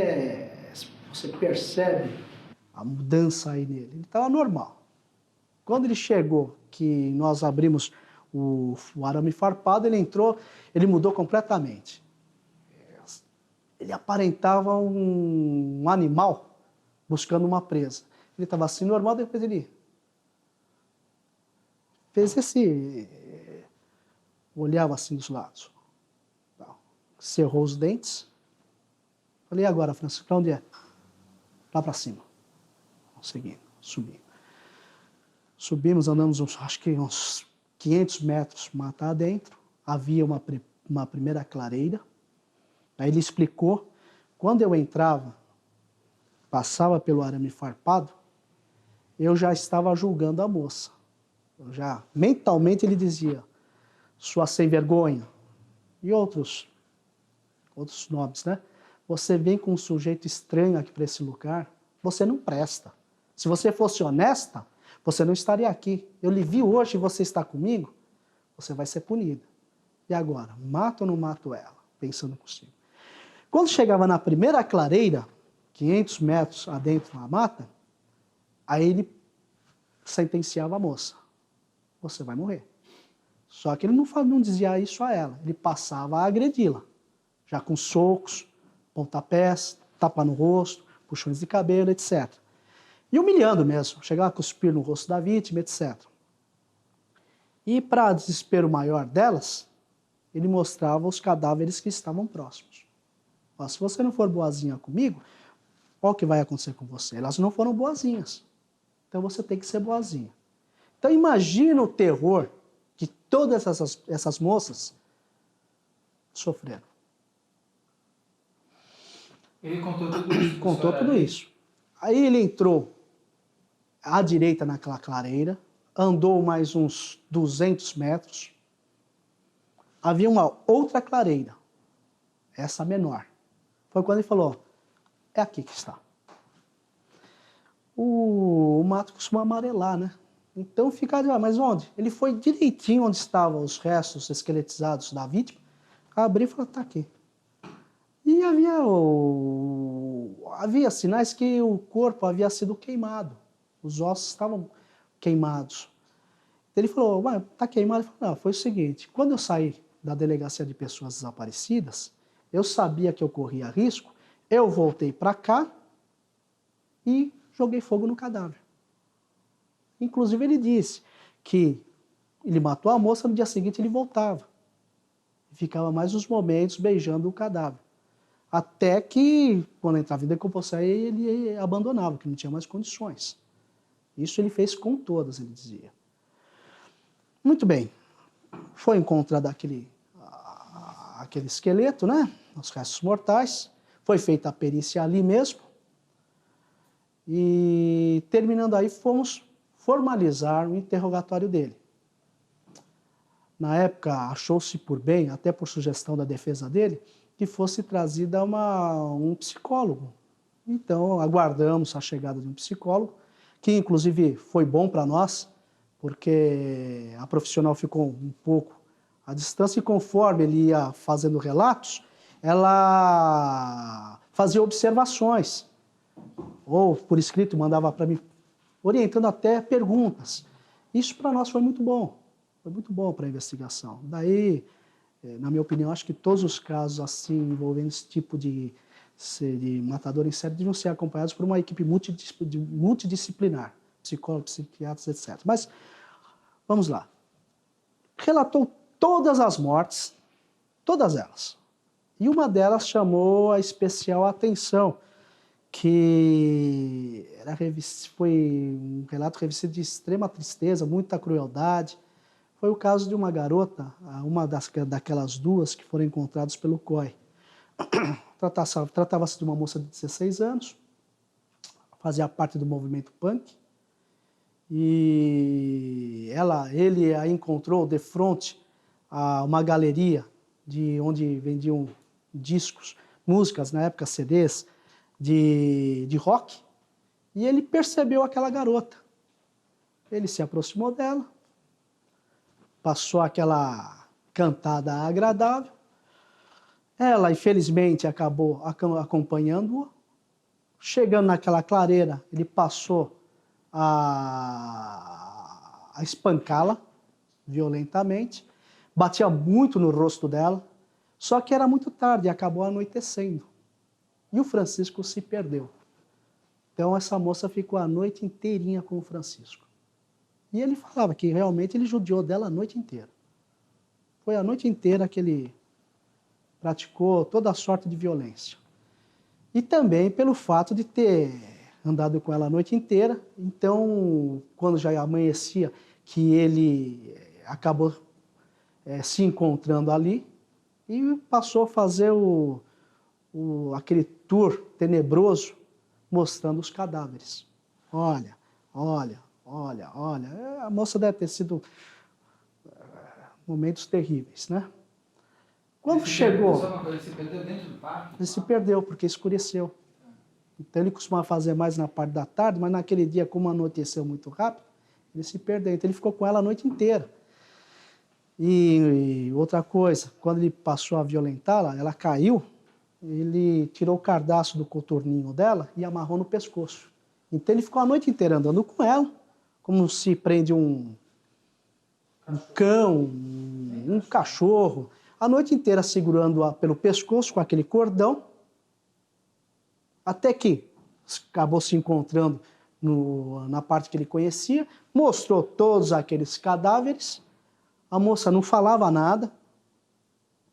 você percebe a mudança aí nele, ele estava normal. Quando ele chegou, que nós abrimos o arame farpado, ele entrou, ele mudou completamente. ele aparentava um animal buscando uma presa. Ele estava assim normal, depois ele fez esse... olhava assim dos lados. Cerrou os dentes. Falei, e agora, Francisco, para onde é? Lá para cima. Seguindo, subindo. Subimos, andamos acho que uns 500 metros mata adentro. Havia uma primeira clareira. Aí ele explicou, quando eu entrava, passava pelo arame farpado, eu já estava julgando a moça. Mentalmente ele dizia, sua sem vergonha, e outros nomes, né? Você vem com um sujeito estranho aqui para esse lugar, você não presta. Se você fosse honesta, você não estaria aqui. Eu lhe vi hoje e você está comigo, você vai ser punida. E agora, mato ou não mato ela? Pensando consigo. Quando chegava na primeira clareira, 500 metros adentro na mata, aí ele sentenciava a moça. Você vai morrer. Só que ele não dizia isso a ela, ele passava a agredi-la. Já com socos, pontapés, tapa no rosto, puxões de cabelo, etc. E humilhando mesmo, chegava a cuspir no rosto da vítima, etc. E para desespero maior delas, ele mostrava os cadáveres que estavam próximos. Ó, se você não for boazinha comigo, olha o que vai acontecer com você. Elas não foram boazinhas. Então você tem que ser boazinha. Então imagina o terror que todas essas moças sofreram. Ele contou tudo isso? Contou tudo isso. Aí ele entrou à direita naquela clareira, andou mais uns 200 metros. Havia uma outra clareira, essa menor. Foi quando ele falou, é aqui que está. O mato costuma amarelar, né? Então ficaria, mas onde? Ele foi direitinho onde estavam os restos esqueletizados da vítima, abriu e falou, está aqui. E havia sinais que o corpo havia sido queimado, os ossos estavam queimados. Ele falou, está queimado? Ele falou, não, foi o seguinte, quando eu saí da delegacia de pessoas desaparecidas, eu sabia que eu corria risco, eu voltei para cá e joguei fogo no cadáver. Inclusive ele disse que ele matou a moça, no dia seguinte ele voltava. Ficava mais uns momentos beijando o cadáver. Até que, quando entrava em decomposição, ele abandonava, que não tinha mais condições. Isso ele fez com todas, ele dizia. Muito bem. Foi encontrado aquele esqueleto, né? Os restos mortais. Foi feita a perícia ali mesmo. E, terminando aí, fomos formalizar o interrogatório dele. Na época, achou-se por bem, até por sugestão da defesa dele, que fosse trazida um psicólogo. Então, aguardamos a chegada de um psicólogo, que inclusive foi bom para nós, porque a profissional ficou um pouco à distância e conforme ele ia fazendo relatos, ela fazia observações, ou por escrito mandava para mim, orientando até perguntas. Isso para nós foi muito bom para a investigação. Daí, na minha opinião, acho que todos os casos assim envolvendo esse tipo de matador em série deviam ser acompanhados por uma equipe multidisciplinar, psicólogos, psiquiatras, etc. Mas, vamos lá. Relatou todas as mortes, todas elas. E uma delas chamou a especial atenção, que foi um relato revestido de extrema tristeza, muita crueldade. Foi o caso de uma garota, uma daquelas duas que foram encontradas pelo COI. Tratava-se de uma moça de 16 anos, fazia parte do movimento punk, e ele a encontrou de frente a uma galeria onde vendiam discos, músicas, na época CDs, de rock, e ele percebeu aquela garota. Ele se aproximou dela, passou aquela cantada agradável. Ela, infelizmente, acabou acompanhando-o. Chegando naquela clareira, ele passou a espancá-la violentamente, batia muito no rosto dela, só que era muito tarde e acabou anoitecendo. E o Francisco se perdeu. Então essa moça ficou a noite inteirinha com o Francisco. E ele falava que realmente ele judiou dela a noite inteira. Foi a noite inteira que ele praticou toda a sorte de violência. E também pelo fato de ter andado com ela a noite inteira, então, quando já amanhecia, que ele acabou se encontrando ali e passou a fazer aquele tour tenebroso mostrando os cadáveres. Olha, olha, olha, olha. A moça deve ter sido momentos terríveis, né? Quando chegou... Só uma coisa, ele se perdeu dentro do parque? Ele se perdeu, porque escureceu. Então ele costumava fazer mais na parte da tarde, mas naquele dia, como anoiteceu muito rápido, ele se perdeu. Então ele ficou com ela a noite inteira. E outra coisa, quando ele passou a violentá-la, ela caiu, ele tirou o cardaço do coturninho dela e amarrou no pescoço. Então ele ficou a noite inteira andando com ela, como se prende um cão, um cachorro, a noite inteira segurando-a pelo pescoço com aquele cordão, até que acabou se encontrando na parte que ele conhecia, mostrou todos aqueles cadáveres, a moça não falava nada,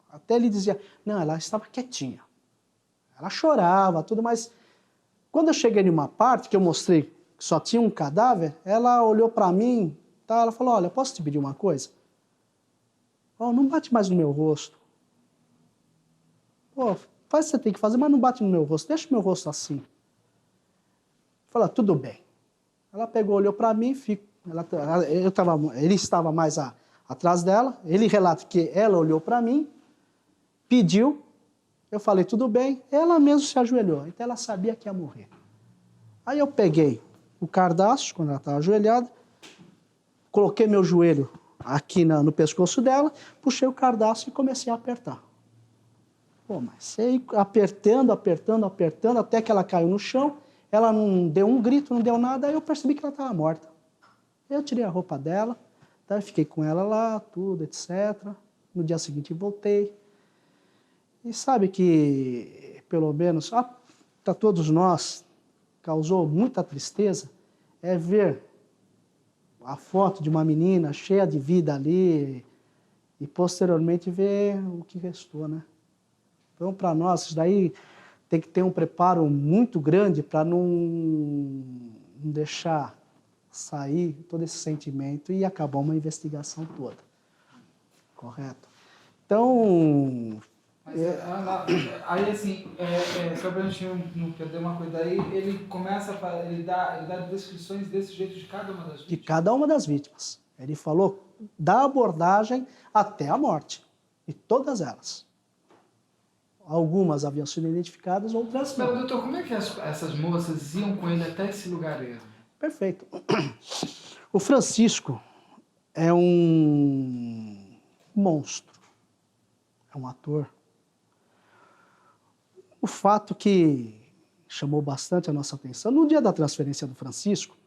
até ele dizia, não, ela estava quietinha, ela chorava, tudo, mas quando eu cheguei em uma parte que eu mostrei que só tinha um cadáver, ela olhou para mim, tá, ela falou, olha, posso te pedir uma coisa? Oh, não bate mais no meu rosto. Pô, faz o que você tem que fazer, mas não bate no meu rosto, deixa o meu rosto assim. Falei, tudo bem. Ela pegou, olhou para mim, ele estava mais atrás dela, ele relata que ela olhou para mim, pediu, eu falei, tudo bem, ela mesmo se ajoelhou, então ela sabia que ia morrer. Aí eu peguei o cardaço, quando ela estava ajoelhada, coloquei meu joelho aqui no pescoço dela, puxei o cardaço e comecei a apertar. Pô, mas sei, apertando, apertando, apertando, até que ela caiu no chão, ela não deu um grito, não deu nada, aí eu percebi que ela estava morta. Eu tirei a roupa dela, tá, fiquei com ela lá, tudo, etc. No dia seguinte voltei. E sabe que, pelo menos, para todos nós, causou muita tristeza, é ver a foto de uma menina cheia de vida ali e posteriormente ver o que restou, né? Então, para nós, isso daí tem que ter um preparo muito grande para não deixar sair todo esse sentimento e acabar uma investigação toda. Correto? Então... Mas, aí, assim, só para a gente não perder uma coisa aí, ele começa ele dá descrições desse jeito de cada uma das vítimas? De cada uma das vítimas. Ele falou da abordagem até a morte. E todas elas. Algumas haviam sido identificadas, outras não. Mas, doutor, como é que essas moças iam com ele até esse lugar mesmo? Perfeito. O Francisco é um monstro. É um ator. O fato que chamou bastante a nossa atenção, no dia da transferência do Francisco,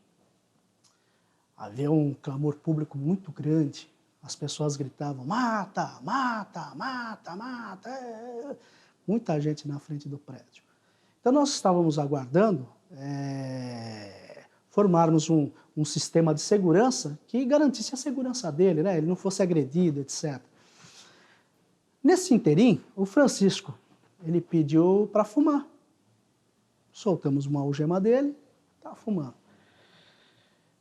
havia um clamor público muito grande. As pessoas gritavam, mata, mata, mata, mata. Muita gente na frente do prédio. Então nós estávamos aguardando formarmos um sistema de segurança que garantisse a segurança dele, né? Ele não fosse agredido, etc. Nesse interim, o Francisco, ele pediu para fumar. Soltamos uma algema dele, estava fumando.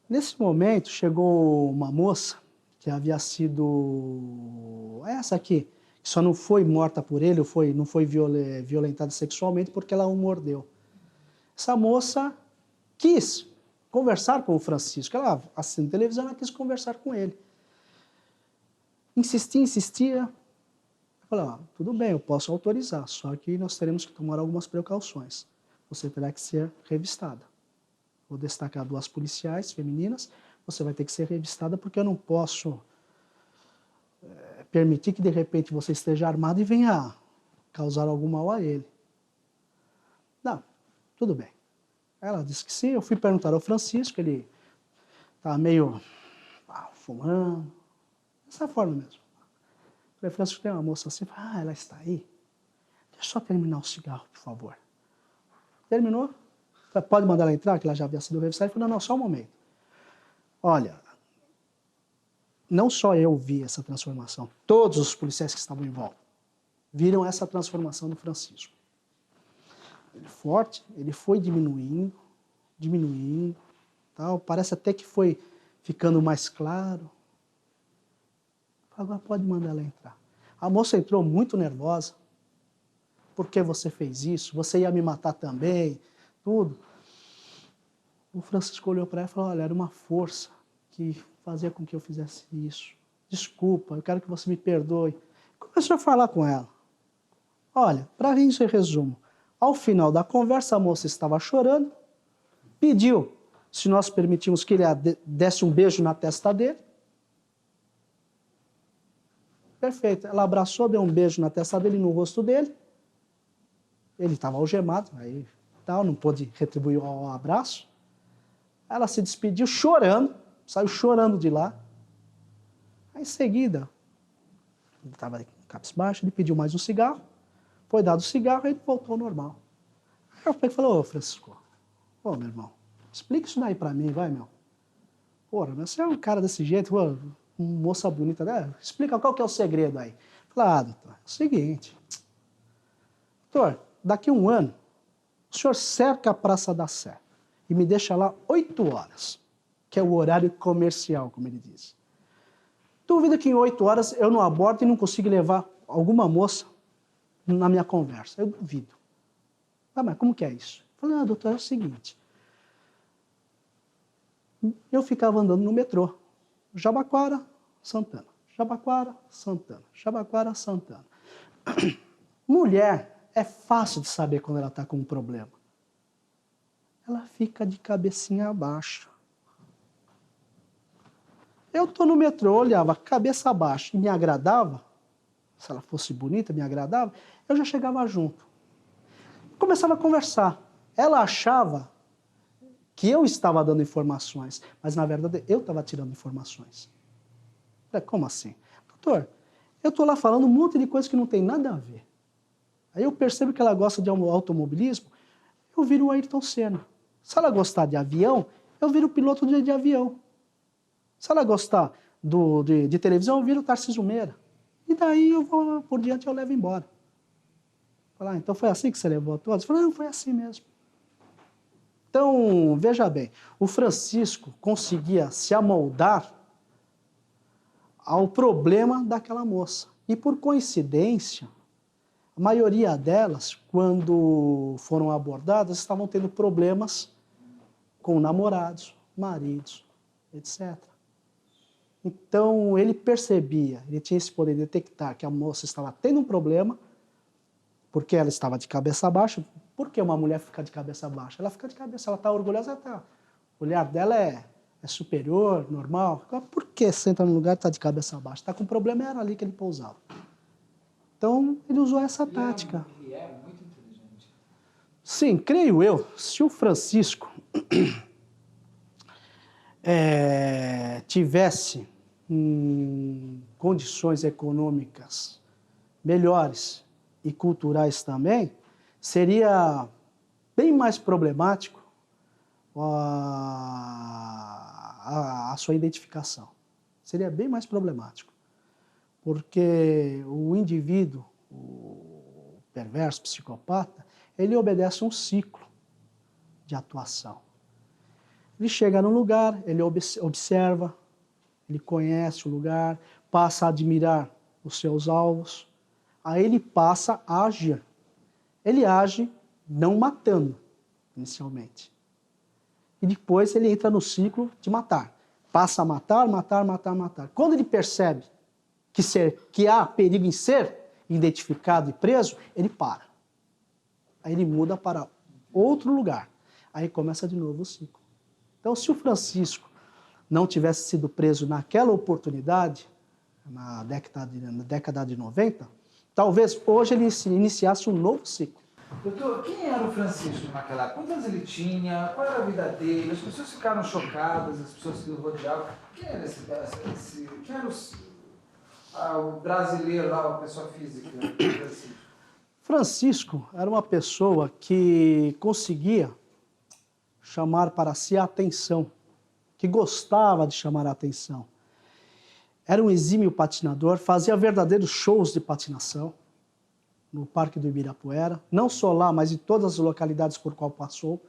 Nesse momento, chegou uma moça que havia sido essa aqui, que só não foi morta por ele, não foi violentada sexualmente porque ela o mordeu. Essa moça quis conversar com o Francisco. Ela assistindo televisão, ela quis conversar com ele. Insistia. Eu falei, tudo bem, eu posso autorizar, só que nós teremos que tomar algumas precauções. Você terá que ser revistada. Vou destacar 2 policiais femininas, você vai ter que ser revistada porque eu não posso permitir que de repente você esteja armado e venha causar algum mal a ele. Não, tudo bem. Ela disse que sim, eu fui perguntar ao Francisco, ele estava meio fumando, dessa forma mesmo. Falei, Francisco, tem uma moça assim, ela está aí? Deixa eu só terminar o cigarro, por favor. Terminou. Falei, pode mandar ela entrar, que ela já havia sido revistada. Ele falou, não, só um momento. Olha, não só eu vi essa transformação, todos os policiais que estavam em volta viram essa transformação do Francisco. Ele forte, ele foi diminuindo, tal. Parece até que foi ficando mais claro. Agora pode mandar ela entrar. A moça entrou muito nervosa. Por que você fez isso? Você ia me matar também, tudo. O Francisco olhou para ela e falou, olha, era uma força que fazia com que eu fizesse isso. Desculpa, eu quero que você me perdoe. Começou a falar com ela. Olha, para isso em resumo, ao final da conversa a moça estava chorando, pediu se nós permitimos que ele desse um beijo na testa dele. Perfeito. Ela abraçou, deu um beijo na testa dele, no rosto dele. Ele estava algemado, aí tal, não pôde retribuir o abraço. Ela se despediu chorando, saiu chorando de lá. Aí, em seguida, ele estava cabisbaixo, ele pediu mais um cigarro, foi dado o cigarro e ele voltou ao normal. Aí o pai falou, ô Francisco, ô meu irmão, explica isso daí pra mim, vai, meu. Porra, mas você é um cara desse jeito, pô, uma moça bonita, né? Explica qual que é o segredo aí. Falei, doutor, é o seguinte. Doutor, daqui a um ano, o senhor cerca a Praça da Sé e me deixa lá 8 horas, que é o horário comercial, como ele diz. Duvido que em 8 horas eu não abordo e não consiga levar alguma moça na minha conversa. Eu duvido. Ah, mas como que é isso? Eu falei, doutor, é o seguinte. Eu ficava andando no metrô. Jabaquara, Santana. Jabaquara, Santana. Jabaquara, Santana. Mulher é fácil de saber quando ela está com um problema. Ela fica de cabecinha baixa. Eu estou no metrô, olhava cabeça baixa e me agradava, se ela fosse bonita, me agradava, eu já chegava junto. Começava a conversar. Ela achava que eu estava dando informações, mas na verdade eu estava tirando informações. Como assim? Doutor, eu estou lá falando um monte de coisa que não tem nada a ver. Aí eu percebo que ela gosta de automobilismo, eu viro o Ayrton Senna. Se ela gostar de avião, eu viro o piloto de avião. Se ela gostar de televisão, eu viro o Tarcísio Meira. E daí eu vou, por diante, eu levo embora. Falar, então foi assim que você levou todos? Eu falei, não, foi assim mesmo. Então, veja bem, o Francisco conseguia se amoldar ao problema daquela moça. E por coincidência, a maioria delas, quando foram abordadas, estavam tendo problemas com namorados, maridos, etc. Então, ele percebia, ele tinha esse poder de detectar que a moça estava tendo um problema, porque ela estava de cabeça baixa. Por que uma mulher fica de cabeça baixa? Ela fica de cabeça, ela está orgulhosa, o olhar dela é superior, normal. Por que senta no lugar e está de cabeça baixa? Está com problema, era ali que ele pousava. Então, ele usou essa tática. Ele é muito inteligente. Sim, creio eu, se o Francisco tivesse condições econômicas melhores e culturais também, seria bem mais problemático a sua identificação. Seria bem mais problemático. Porque o indivíduo, o perverso, psicopata, ele obedece um ciclo de atuação. Ele chega num lugar, ele observa, ele conhece o lugar, passa a admirar os seus alvos, aí ele passa a agir. Ele age não matando, inicialmente. E depois ele entra no ciclo de matar. Passa a matar, matar, matar, matar. Quando ele percebe que há perigo em ser identificado e preso, ele para. Aí ele muda para outro lugar. Aí começa de novo o ciclo. Então, se o Francisco não tivesse sido preso naquela oportunidade, na década de 90, talvez hoje ele iniciasse um novo ciclo. Doutor, quem era o Francisco naquela época? Quantos anos ele tinha? Qual era a vida dele? As pessoas ficaram chocadas, as pessoas que o rodeavam. Quem era quem era o brasileiro lá, a pessoa física? Francisco era uma pessoa que conseguia chamar para si a atenção, que gostava de chamar a atenção. Era um exímio patinador, fazia verdadeiros shows de patinação no Parque do Ibirapuera, não só lá, mas em todas as localidades por qual passou,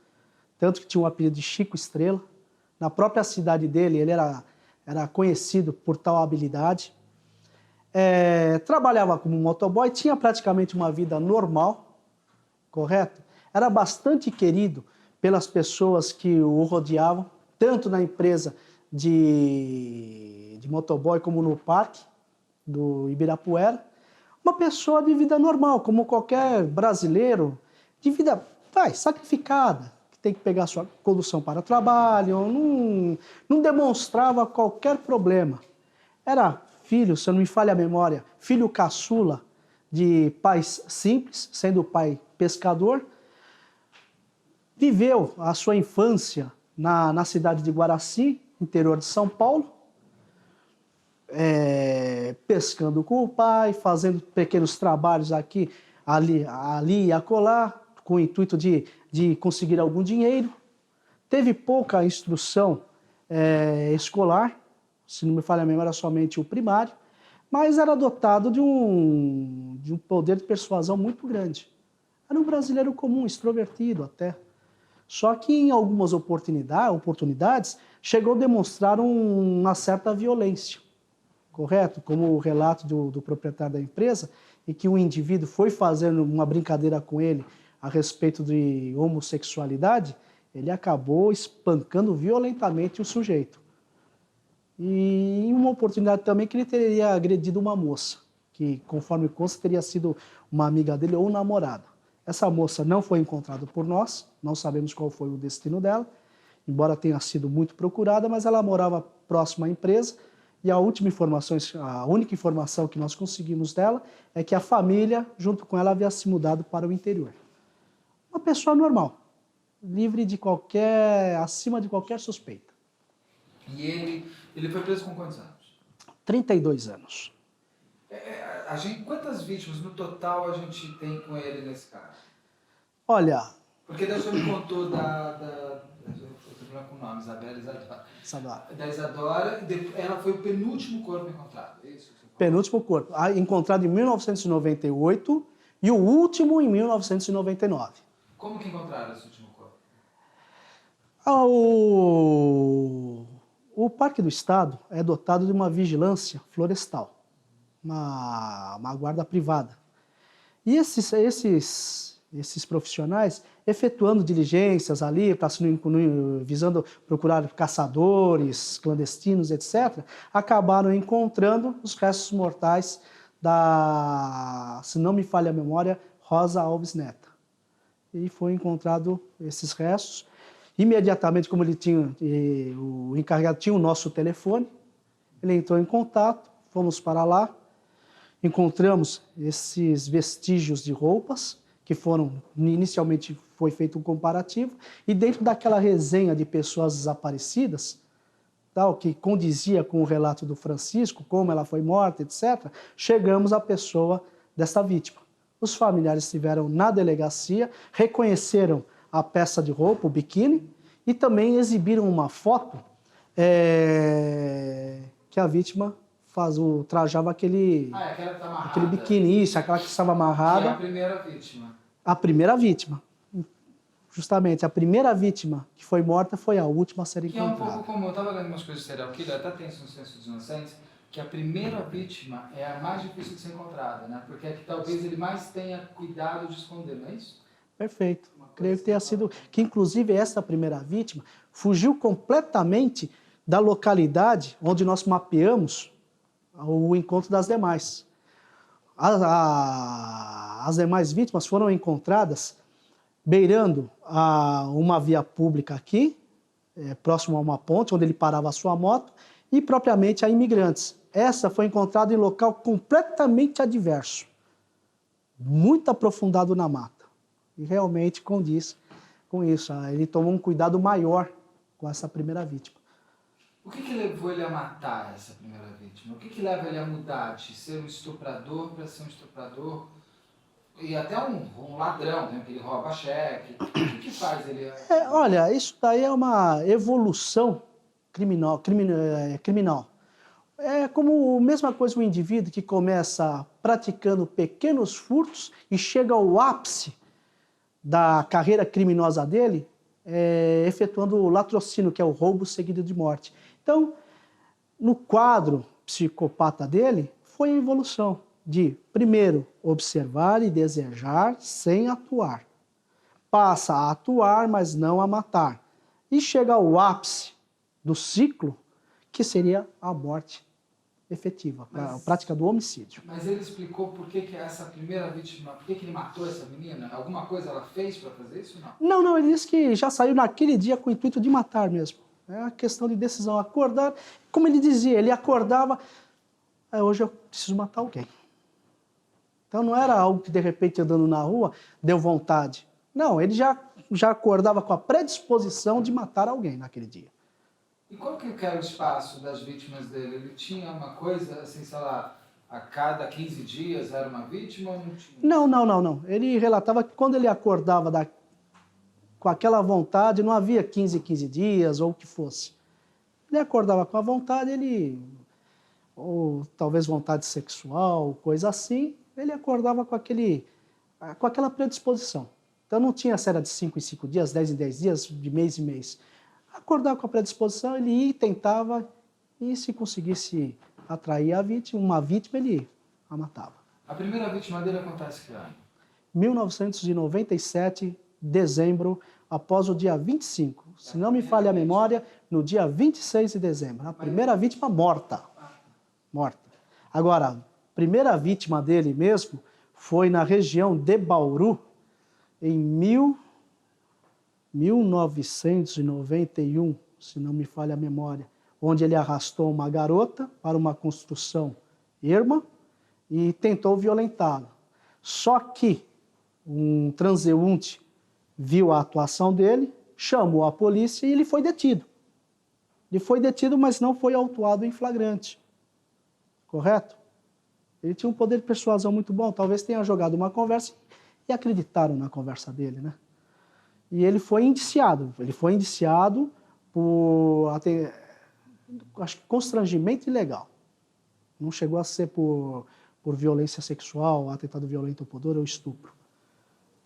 tanto que tinha o apelido de Chico Estrela. Na própria cidade dele, ele era conhecido por tal habilidade. Trabalhava como motoboy, tinha praticamente uma vida normal, correto? Era bastante querido pelas pessoas que o rodeavam, tanto na empresa de motoboy como no parque do Ibirapuera. Uma pessoa de vida normal, como qualquer brasileiro, de vida sacrificada, que tem que pegar sua condução para o trabalho, não demonstrava qualquer problema. Era filho, se eu não me falha a memória, filho caçula de pais simples, sendo o pai pescador. Viveu a sua infância na cidade de Guaraci, interior de São Paulo, pescando com o pai, fazendo pequenos trabalhos aqui, ali e acolá, com o intuito de conseguir algum dinheiro. Teve pouca instrução escolar, se não me falha a memória, somente o primário, mas era dotado de um poder de persuasão muito grande. Era um brasileiro comum, extrovertido até. Só que em algumas oportunidades chegou a demonstrar uma certa violência, correto? Como o relato do proprietário da empresa, em que um indivíduo foi fazendo uma brincadeira com ele a respeito de homossexualidade, ele acabou espancando violentamente o sujeito. E em uma oportunidade também que ele teria agredido uma moça, que conforme consta teria sido uma amiga dele ou namorada. Essa moça não foi encontrada por nós, não sabemos qual foi o destino dela, embora tenha sido muito procurada, mas ela morava próxima à empresa e a única informação que nós conseguimos dela é que a família, junto com ela, havia se mudado para o interior. Uma pessoa normal, livre acima de qualquer suspeita. E ele foi preso com quantos anos? 32 anos. Quantas vítimas no total a gente tem com ele nesse caso? Olha... Porque Deus já me contou eu tô com o nome, Isadora. Da Isadora, ela foi o penúltimo corpo encontrado, é isso? Penúltimo corpo, encontrado em 1998 e o último em 1999. Como que encontraram esse último corpo? O Parque do Estado é dotado de uma vigilância florestal, uma guarda privada. E esses profissionais, efetuando diligências ali, visando procurar caçadores clandestinos, etc., acabaram encontrando os restos mortais da, se não me falha a memória, Rosa Alves Neto. E foi encontrado esses restos. Imediatamente, como o encarregado tinha o nosso telefone, ele entrou em contato, fomos para lá, encontramos esses vestígios de roupas, que inicialmente foi feito um comparativo, e dentro daquela resenha de pessoas desaparecidas, que condizia com o relato do Francisco, como ela foi morta, etc., chegamos à pessoa dessa vítima. Os familiares estiveram na delegacia, reconheceram a peça de roupa, o biquíni, e também exibiram uma foto que a vítima trajava aquele biquíni, aquela que estava amarrada. E a primeira vítima? A primeira vítima. Justamente, a primeira vítima que foi morta foi a última a ser encontrada. Que é um pouco comum, eu estava lendo umas coisas de serial killer, até tem isso no Senso dos Inocentes, que a primeira vítima é a mais difícil de ser encontrada, né? Porque é que talvez ele mais tenha cuidado de esconder, não é isso? Perfeito. Creio que tenha sido, que inclusive essa primeira vítima fugiu completamente da localidade onde nós mapeamos o encontro das demais. As demais vítimas foram encontradas beirando uma via pública aqui, próximo a uma ponte, onde ele parava a sua moto, e propriamente a imigrantes. Essa foi encontrada em local completamente adverso, muito aprofundado na mata. E realmente condiz com isso. Ele tomou um cuidado maior com essa primeira vítima. O que levou ele a matar essa primeira vítima? O que leva ele a mudar de ser um estuprador para ser um estuprador E até um ladrão, né, que ele rouba cheque. O que faz ele? Olha, isso daí é uma evolução criminal. É como a mesma coisa o indivíduo que começa praticando pequenos furtos e chega ao ápice da carreira criminosa dele, efetuando o latrocínio, que é o roubo seguido de morte. Então, no quadro psicopata dele, foi a evolução de, primeiro, observar e desejar sem atuar. Passa a atuar, mas não a matar. E chega ao ápice do ciclo, que seria a morte efetiva, a prática do homicídio. Mas ele explicou por que essa primeira vítima, por que ele matou essa menina? Alguma coisa ela fez para fazer isso ou não? Não, ele disse que já saiu naquele dia com o intuito de matar mesmo. É uma questão de decisão. Acordar, como ele dizia, ele acordava, hoje eu preciso matar alguém. Então não era algo que de repente andando na rua deu vontade. Não, ele já acordava com a predisposição de matar alguém naquele dia. E qual que era o espaço das vítimas dele? Ele tinha uma coisa, assim, sei lá, a cada 15 dias era uma vítima ou não tinha? Não. Ele relatava que quando ele acordava com aquela vontade, não havia 15 dias ou o que fosse. Ele acordava com a vontade, ou talvez vontade sexual, coisa assim, ele acordava com aquela predisposição. Então não tinha se era de 5 em 5 dias, 10 em 10 dias, de mês em mês. Acordava com a predisposição, ele ia e tentava, e se conseguisse atrair uma vítima, ele a matava. A primeira vítima dele acontece que ano? 1997, dezembro, após o dia 25. Se não me falha a memória, no dia 26 de dezembro. A primeira vítima morta. Agora, a primeira vítima dele mesmo foi na região de Bauru, em 1991, se não me falha a memória, onde ele arrastou uma garota para uma construção erma e tentou violentá-la. Só que um transeunte viu a atuação dele, chamou a polícia e ele foi detido. Ele foi detido, mas não foi autuado em flagrante. Correto? Ele tinha um poder de persuasão muito bom, talvez tenha jogado uma conversa e acreditaram na conversa dele, né? E ele foi indiciado. Ele foi indiciado por, acho que, constrangimento ilegal. Não chegou a ser por violência sexual, atentado violento ao pudor ou estupro.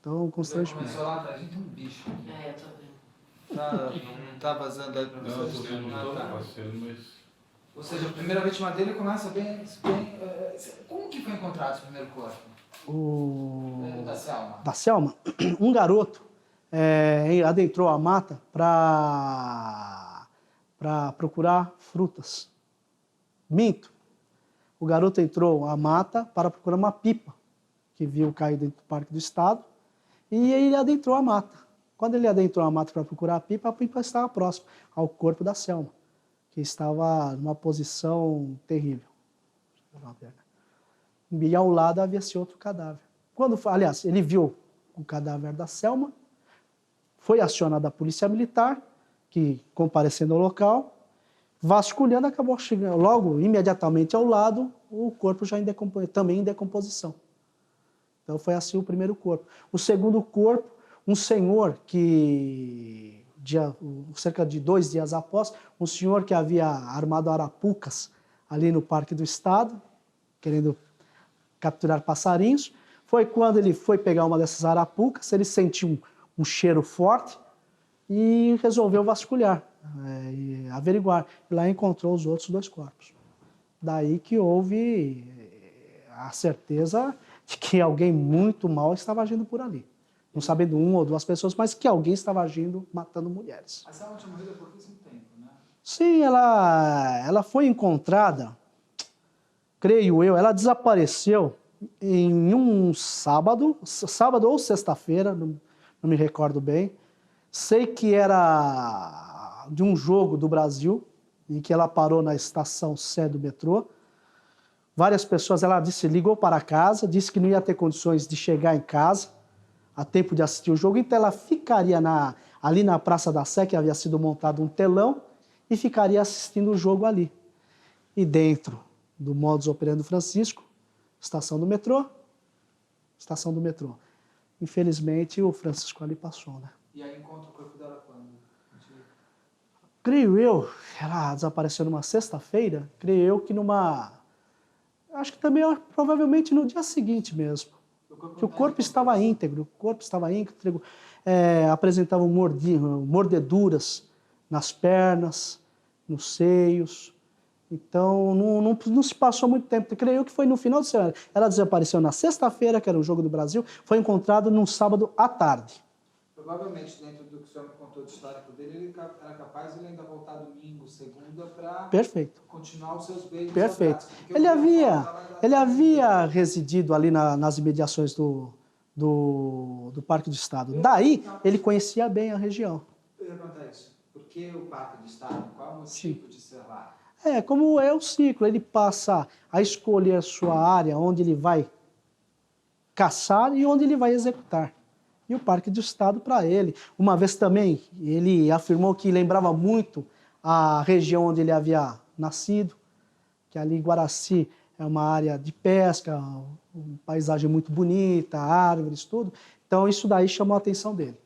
Então, constrangimento. Começou lá atrás, a gente tem um bicho. Eu tô vendo. Não tá vazando aí pra vocês? Não, eu tô vendo, não tá passando, mas... Ou seja, a primeira vítima dele começa bem... Como que foi encontrado esse primeiro corpo? Da Selma. Da Selma? Um garoto adentrou a mata para procurar frutas. Minto. O garoto entrou à mata para procurar uma pipa que viu cair dentro do Parque do Estado e ele adentrou a mata. Quando ele adentrou a mata para procurar a pipa estava próxima ao corpo da Selma, que estava numa posição terrível. E ao lado havia-se outro cadáver. Aliás, ele viu o cadáver da Selma, foi acionada a polícia militar, que comparecendo ao local, vasculhando, acabou chegando logo, imediatamente ao lado, o corpo já também em decomposição. Então foi assim o primeiro corpo. O segundo corpo, um senhor que, cerca de 2 dias após, um senhor que havia armado arapucas ali no Parque do Estado, querendo capturar passarinhos, foi quando ele foi pegar uma dessas arapucas, ele sentiu um cheiro forte e resolveu vasculhar, e averiguar. E lá encontrou os outros 2 corpos. Daí que houve a certeza de que alguém muito mal estava agindo por ali. Não sabendo 1 ou 2 pessoas, mas que alguém estava agindo, matando mulheres. A Selma tinha morrido há pouquíssimo tempo, né? Sim, ela foi encontrada, creio eu, ela desapareceu em um sábado ou sexta-feira, não me recordo bem. Sei que era de um jogo do Brasil, em que ela parou na estação Sé do metrô. Várias pessoas, ela ligou para casa, disse que não ia ter condições de chegar em casa a tempo de assistir o jogo, então ela ficaria ali na Praça da Sé, que havia sido montado um telão, e ficaria assistindo o jogo ali. E dentro do modus operandi do Francisco, estação do metrô, estação do metrô. Infelizmente, o Francisco ali passou, né? E aí encontra o corpo dela quando? Creio eu, ela desapareceu numa sexta-feira, creio eu que acho que também provavelmente no dia seguinte mesmo. Que o corpo estava íntegro, apresentava mordeduras nas pernas, nos seios. Então, não se passou muito tempo. Creio eu que foi no final de semana. Ela desapareceu na sexta-feira, que era o Jogo do Brasil, foi encontrado no sábado à tarde. Provavelmente, dentro do que o senhor me contou de histórico dele, ele era capaz de ele ainda voltar domingo, segunda, para continuar os seus beijos. Perfeito. Ele havia residido ali nas imediações do Parque do Estado. Daí, ele conhecia bem a região. Eu ia perguntar isso. Por que o Parque do Estado? Qual é o motivo de ser lá? Como é o ciclo, ele passa a escolher a sua área onde ele vai caçar e onde ele vai executar. E o Parque do Estado para ele. Uma vez também, ele afirmou que lembrava muito a região onde ele havia nascido, que ali em Guaraci é uma área de pesca, uma paisagem muito bonita, árvores, tudo. Então isso daí chamou a atenção dele.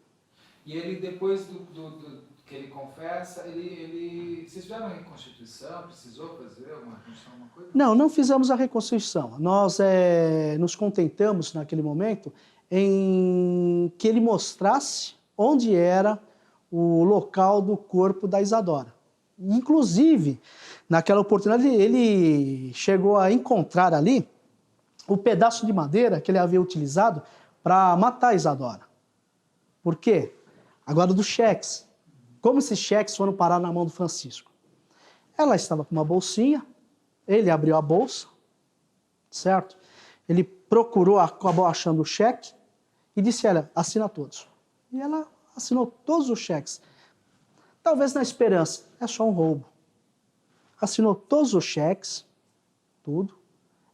E ele, depois que ele confessa, vocês fizeram a reconstituição? Precisou fazer alguma reconstituição, alguma coisa? Não fizemos a reconstituição. Nós nos contentamos naquele momento em que ele mostrasse onde era o local do corpo da Isadora. Inclusive, naquela oportunidade, ele chegou a encontrar ali o pedaço de madeira que ele havia utilizado para matar a Isadora. Por quê? Agora dos cheques. Como esses cheques foram parar na mão do Francisco? Ela estava com uma bolsinha, ele abriu a bolsa, certo? Ele procurou, acabou achando o cheque e disse, ela, assina todos. E ela assinou todos os cheques. Talvez na esperança, é só um roubo. Assinou todos os cheques, tudo.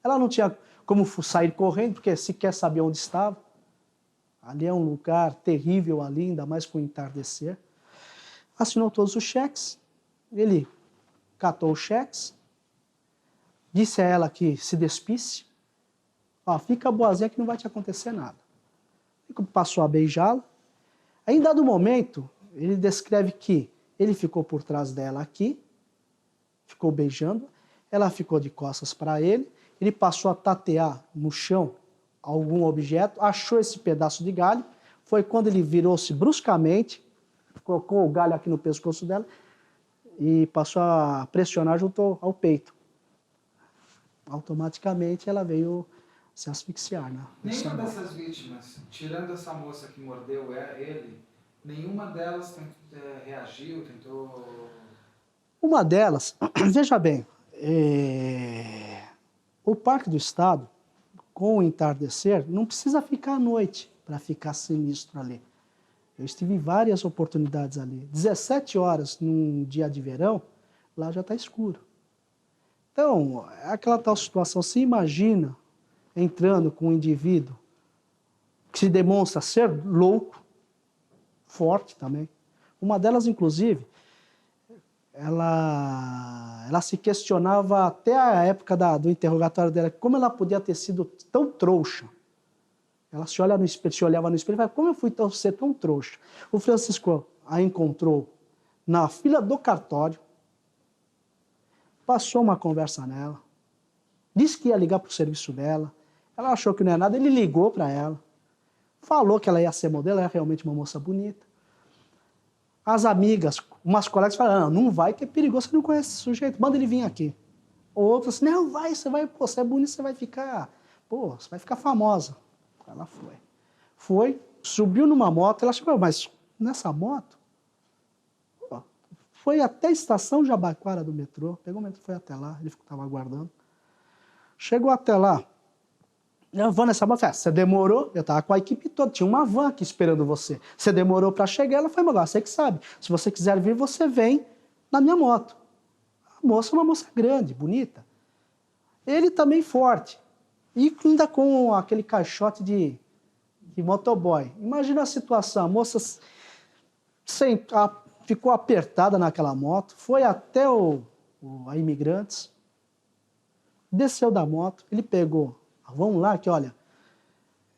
Ela não tinha como sair correndo, porque sequer sabia onde estava. Ali é um lugar terrível ali, ainda mais com o entardecer. Assinou todos os cheques, ele catou os cheques, disse a ela que se despisse, fica boazinha que não vai te acontecer nada. Passou a beijá-la. Aí, em dado momento, ele descreve que ele ficou por trás dela aqui, ficou beijando, ela ficou de costas para ele passou a tatear no chão algum objeto, achou esse pedaço de galho, foi quando ele virou-se bruscamente, colocou o galho aqui no pescoço dela e passou a pressionar junto ao peito. Automaticamente ela veio se asfixiar, né? Nenhuma dessas vítimas, tirando essa moça que mordeu ele, nenhuma delas reagiu, tentou... Uma delas, veja bem, o Parque do Estado, com o entardecer, não precisa ficar à noite para ficar sinistro ali. Eu estive em várias oportunidades ali. 17 horas num dia de verão, lá já está escuro. Então, é aquela tal situação, se imagina entrando com um indivíduo que se demonstra ser louco, forte também. Uma delas, inclusive, ela se questionava até a época do interrogatório dela, como ela podia ter sido tão trouxa. Ela se olhava no espelho e falava, como eu fui ser tão trouxa? O Francisco a encontrou na fila do cartório, passou uma conversa nela, disse que ia ligar para o serviço dela, ela achou que não era nada, ele ligou para ela, falou que ela ia ser modelo, ela é realmente uma moça bonita. As amigas, umas colegas falaram, não vai que é perigoso, você não conhece esse sujeito, manda ele vir aqui. Outras, não, vai, você é bonita, você vai ficar famosa. Ela foi, subiu numa moto, ela chegou, mas nessa moto, foi até a estação Jabaquara do metrô, pegou o metrô, foi até lá, ele estava aguardando. Chegou até lá, eu vou nessa moto, você demorou, eu estava com a equipe toda, tinha uma van aqui esperando você. Você demorou para chegar, ela foi, mas você que sabe, se você quiser vir, você vem na minha moto. A moça é uma moça grande, bonita. Ele também forte. E ainda com aquele caixote de motoboy. Imagina a situação, a moça ficou apertada naquela moto, foi até a Imigrantes, desceu da moto, ele pegou, vamos lá que olha,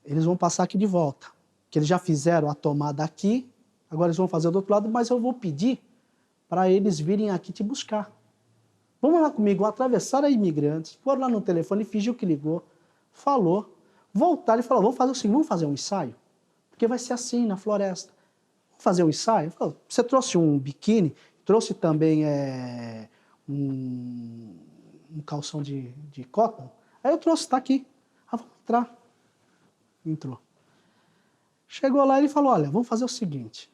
eles vão passar aqui de volta. Que eles já fizeram a tomada aqui, agora eles vão fazer do outro lado, mas eu vou pedir para eles virem aqui te buscar. Vamos lá comigo, atravessaram a Imigrantes, foram lá no telefone, fingiu que ligou, falou, voltaram e falou, vamos fazer o seguinte, vamos fazer um ensaio? Porque vai ser assim, na floresta. Vamos fazer um ensaio? Falou, você trouxe um biquíni, trouxe também um calção de cotton? Aí eu trouxe, tá aqui. Ah, vamos entrar. Entrou. Chegou lá e ele falou, olha, vamos fazer o seguinte,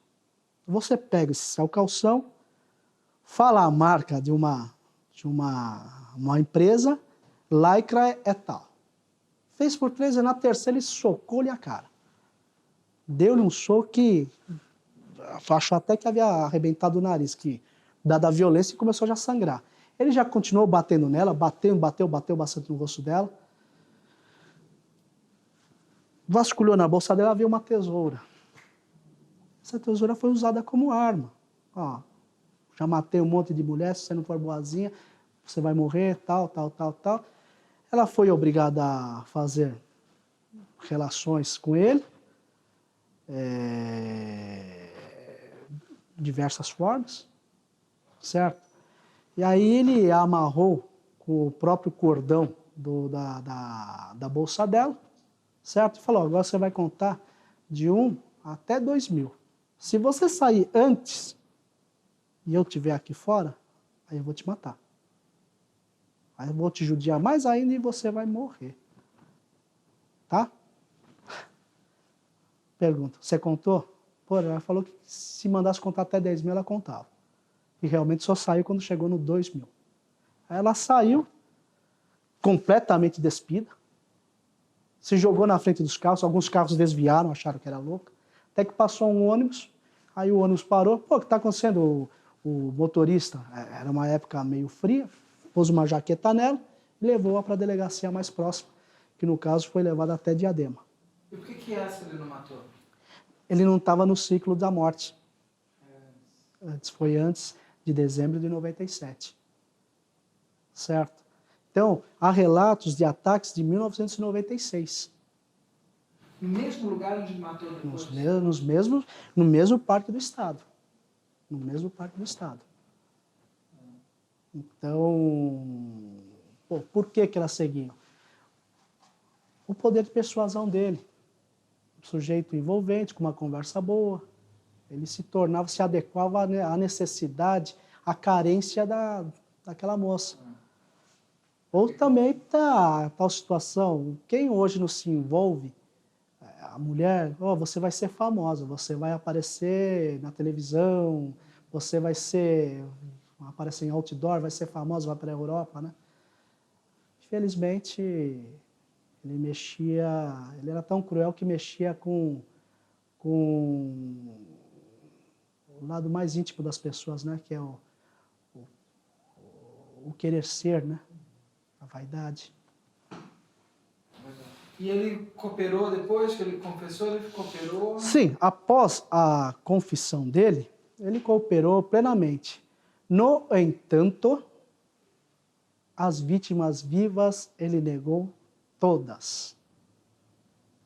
você pega esse seu calção, fala a marca de uma empresa, Lycra é tal. Fez por 3 e na terceira ele socou-lhe a cara. Deu-lhe um soco que achou até que havia arrebentado o nariz, que dada a violência, começou já a sangrar. Ele já continuou batendo nela, bateu bastante no rosto dela. Vasculhou na bolsa dela, viu uma tesoura. Essa tesoura foi usada como arma. Ó, já matei um monte de mulher, se você não for boazinha, você vai morrer, tal. Ela foi obrigada a fazer relações com ele, diversas formas, certo? E aí ele a amarrou com o próprio cordão da bolsa dela, certo? E falou, agora você vai contar de 1 até 2000. Se você sair antes e eu estiver aqui fora, aí eu vou te matar. Aí eu vou te judiar mais ainda e você vai morrer. Tá? Pergunta, você contou? Pô, ela falou que se mandasse contar até 10.000, ela contava. E realmente só saiu quando chegou no 2.000. Aí ela saiu, completamente despida, se jogou na frente dos carros, alguns carros desviaram, acharam que era louca, até que passou um ônibus, aí o ônibus parou, pô, o que está acontecendo? O motorista, era uma época meio fria, pôs uma jaqueta nela e levou-a para a delegacia mais próxima, que no caso foi levada até Diadema. E por que essa ele não matou? Ele não estava no ciclo da morte. Foi antes de dezembro de 97. Certo? Então, há relatos de ataques de 1996. No mesmo lugar onde ele matou depois? No mesmo Parque do Estado. No mesmo Parque do Estado. Então, pô, por que elas seguiam? O poder de persuasão dele. Um sujeito envolvente, com uma conversa boa. Ele se adequava à necessidade, à carência daquela moça. Ou também tal situação, quem hoje não se envolve, a mulher, você vai ser famosa, você vai aparecer na televisão, você vai aparecer em outdoor, vai ser famosa, vai para a Europa, né? Infelizmente, ele era tão cruel que mexia com o lado mais íntimo das pessoas, né? Que é o querer ser, né? A vaidade. E ele cooperou depois que ele confessou, ele cooperou? Sim, após a confissão dele, ele cooperou plenamente. No entanto, as vítimas vivas ele negou todas.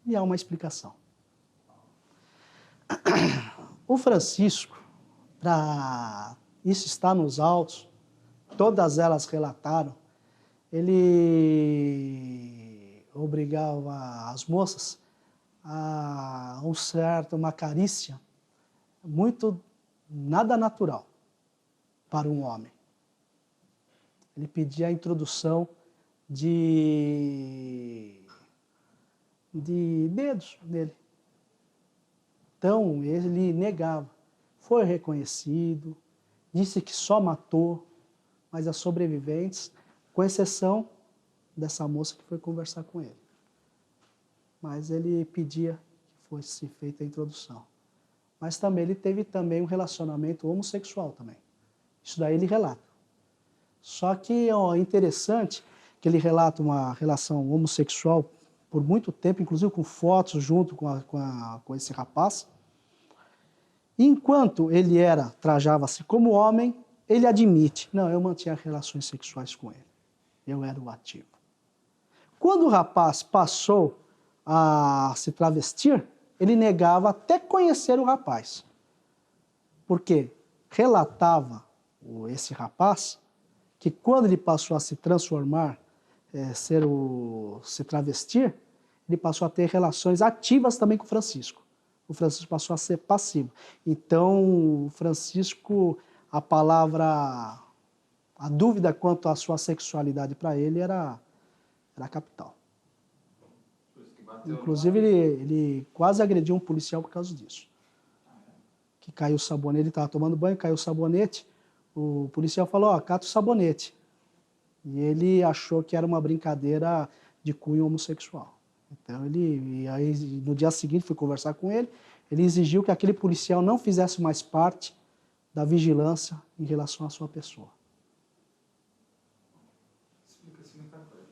E há uma explicação. O Francisco, isso está nos autos, todas elas relataram, ele obrigava as moças a uma carícia nada natural para um homem. Ele pedia a introdução de dedos nele. Então, ele negava. Foi reconhecido, disse que só matou, mas as sobreviventes, com exceção dessa moça que foi conversar com ele. Mas ele pedia que fosse feita a introdução. Mas também ele teve também um relacionamento homossexual também. Isso daí ele relata. Só que é interessante que ele relata uma relação homossexual por muito tempo, inclusive com fotos junto com esse rapaz. E enquanto ele trajava-se como homem, ele admite, não, eu mantinha relações sexuais com ele. Eu era o ativo. Quando o rapaz passou a se travestir, ele negava até conhecer o rapaz. Porque relatava esse rapaz que quando ele passou a se transformar, se travestir, ele passou a ter relações ativas também com o Francisco. O Francisco passou a ser passivo. Então, o Francisco, a dúvida quanto à sua sexualidade para ele era capital. Inclusive, ele quase agrediu um policial por causa disso. Que caiu o sabonete, ele estava tomando banho, caiu o sabonete, o policial falou, ó, cata o sabonete. E ele achou que era uma brincadeira de cunho homossexual. Então, aí, no dia seguinte, fui conversar com ele, ele exigiu que aquele policial não fizesse mais parte da vigilância em relação à sua pessoa. Explica-se muita coisa.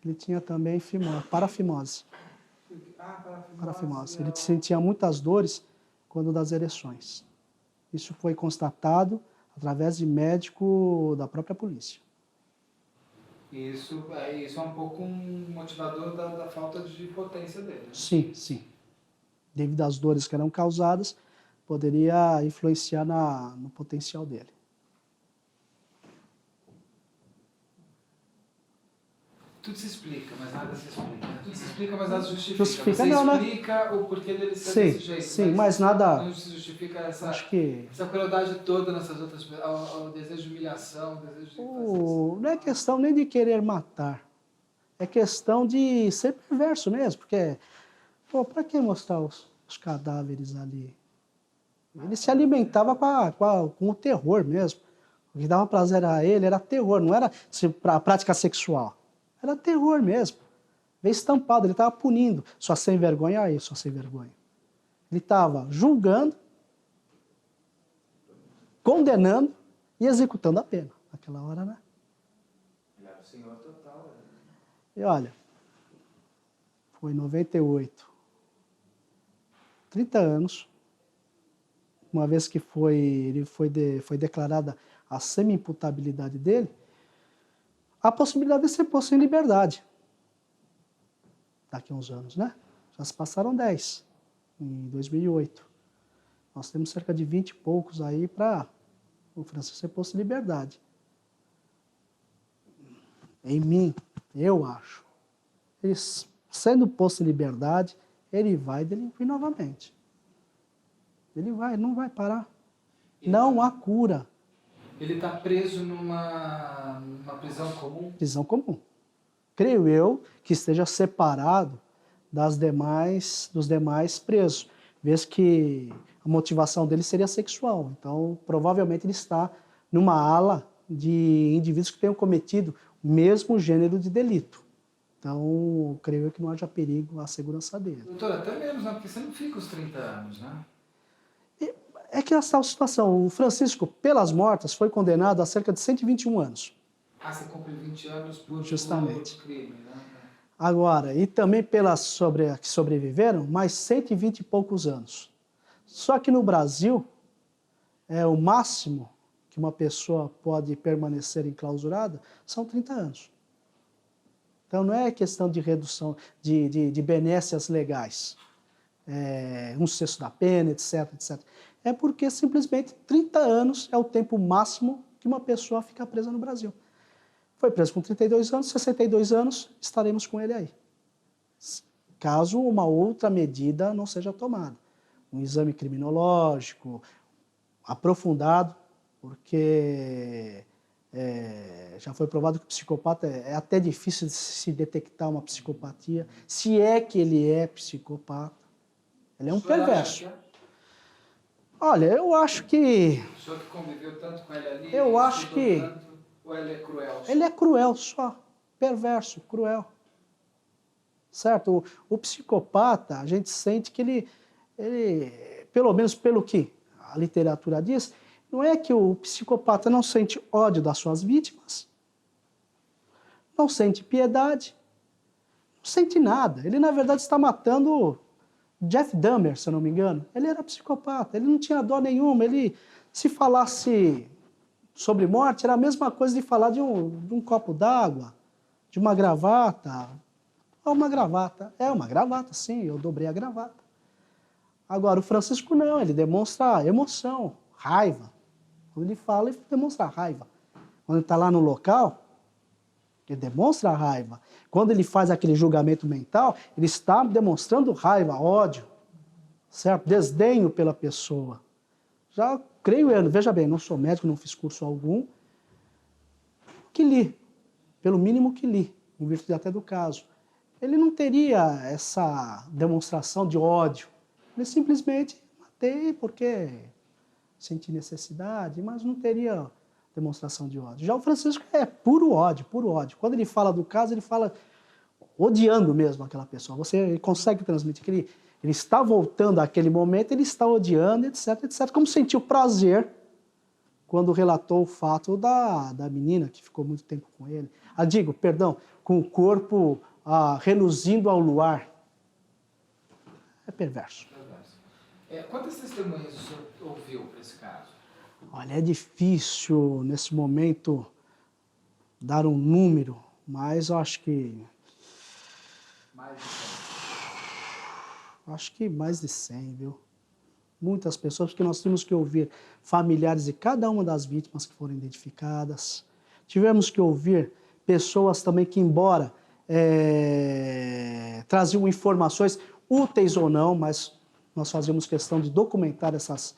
Ele tinha também parafimose. Parafimose. Ele sentia muitas dores quando das ereções. Isso foi constatado através de médico da própria polícia. Isso é um pouco um motivador da falta de potência dele. Né? Sim, sim. Devido às dores que eram causadas, poderia influenciar no potencial dele. Tudo se explica, mas nada se explica. Tudo se explica, mas nada se justifica. Justifica Você não, né? explica o porquê dele ser desse jeito. Sim, mas nada... Não se justifica essa crueldade toda nessas outras pessoas, o desejo de humilhação, o desejo de fazer não é questão nem de querer matar. É questão de ser perverso mesmo, porque... Pô, para que mostrar os cadáveres ali? Ele se alimentava com o terror mesmo. O que dava prazer a ele era terror, não era a prática sexual. Era terror mesmo. Veio estampado, ele estava punindo. Sua sem vergonha, aí, sua sem vergonha. Ele estava julgando, condenando e executando a pena. Naquela hora, né? Ele era o senhor total. E olha, foi em 98. 30 anos, uma vez que foi declarada a semi-imputabilidade dele, a possibilidade de ser posto em liberdade. Daqui a uns anos, né? Já se passaram 10, em 2008. Nós temos cerca de 20 e poucos aí para o Francisco ser posto em liberdade. Em mim, eu acho, ele sendo posto em liberdade, ele vai delinquir novamente. Ele não vai parar. Não há cura. Ele está preso numa prisão comum? Prisão comum. Creio eu que esteja separado dos demais presos, vez que a motivação dele seria sexual. Então, provavelmente ele está numa ala de indivíduos que tenham cometido o mesmo gênero de delito. Então, creio eu que não haja perigo à segurança dele. Doutor, até menos, né? Porque você não fica os 30 anos, né? É que essa situação, o Francisco, pelas mortas, foi condenado a cerca de 121 anos. Ah, você cumpre 20 anos por crime, né? Agora, e também pelas que sobreviveram, mais 120 e poucos anos. Só que no Brasil, o máximo que uma pessoa pode permanecer enclausurada são 30 anos. Então, não é questão de redução de benécias legais, um sexto da pena, etc, etc. É porque, simplesmente, 30 anos é o tempo máximo que uma pessoa fica presa no Brasil. Foi preso com 32 anos, 62 anos, estaremos com ele aí. Caso uma outra medida não seja tomada. Um exame criminológico aprofundado, porque... já foi provado que o psicopata é até difícil de se detectar uma psicopatia, se é que ele é psicopata. Ele é um perverso. Olha, eu acho que... O senhor que conviveu tanto com ele ali... Eu acho que... Ou ele é cruel? Ele é cruel só. Perverso, cruel. Certo? O psicopata, a gente sente que ele, pelo menos pelo que a literatura diz, não é que o psicopata não sente ódio das suas vítimas, não sente piedade, não sente nada. Ele, na verdade, está matando Jeff Dahmer, se eu não me engano. Ele era psicopata, ele não tinha dó nenhuma. Ele, se falasse sobre morte, era a mesma coisa de falar de um copo d'água, de uma gravata. É uma gravata. É uma gravata, sim, eu dobrei a gravata. Agora, o Francisco não, ele demonstra emoção, raiva. Quando ele fala, ele demonstra raiva. Quando ele está lá no local, ele demonstra raiva. Quando ele faz aquele julgamento mental, ele está demonstrando raiva, ódio, certo? Desdenho pela pessoa. Já creio eu, veja bem, não sou médico, não fiz curso algum, que li, pelo mínimo que li, em virtude até do caso. Ele não teria essa demonstração de ódio. Ele simplesmente matei porque senti necessidade, mas não teria demonstração de ódio. Já o Francisco é puro ódio, puro ódio. Quando ele fala do caso, ele fala odiando mesmo aquela pessoa. Você consegue transmitir que ele está voltando àquele momento, ele está odiando, etc, etc. Como sentiu prazer quando relatou o fato da menina que ficou muito tempo com ele. Com o corpo reluzindo ao luar. É perverso. Quantas testemunhas o senhor ouviu para esse caso? Olha, é difícil nesse momento dar um número, mas eu acho que... Acho que mais de 100, viu? Muitas pessoas, porque nós temos que ouvir familiares de cada uma das vítimas que foram identificadas. Tivemos que ouvir pessoas também que, embora traziam informações úteis ou não, mas nós fazíamos questão de documentar essas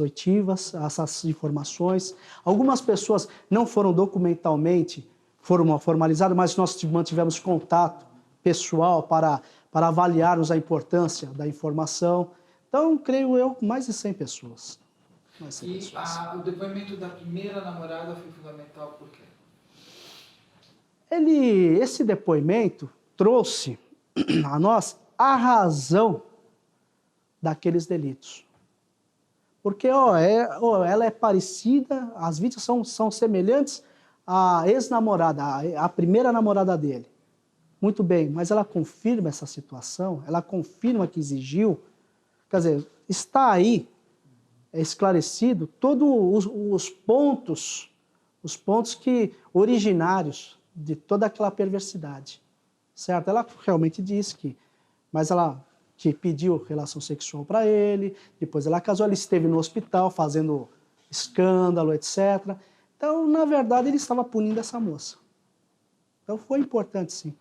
oitivas, essas informações. Algumas pessoas não foram documentalmente formalizadas, mas nós mantivemos contato pessoal para avaliarmos a importância da informação. Então, creio eu, mais de 100 pessoas. O depoimento da primeira namorada foi fundamental por quê? Esse depoimento trouxe a nós a razão daqueles delitos. Porque ela é parecida, as vítimas são semelhantes à ex-namorada, à primeira namorada dele. Muito bem, mas ela confirma essa situação, ela confirma que exigiu, quer dizer, está aí esclarecido todos os pontos que originários de toda aquela perversidade, certo? Ela realmente disse mas ela que pediu relação sexual para ele, depois ela casou, ela esteve no hospital fazendo escândalo, etc. Então, na verdade, ele estava punindo essa moça. Então, foi importante, sim.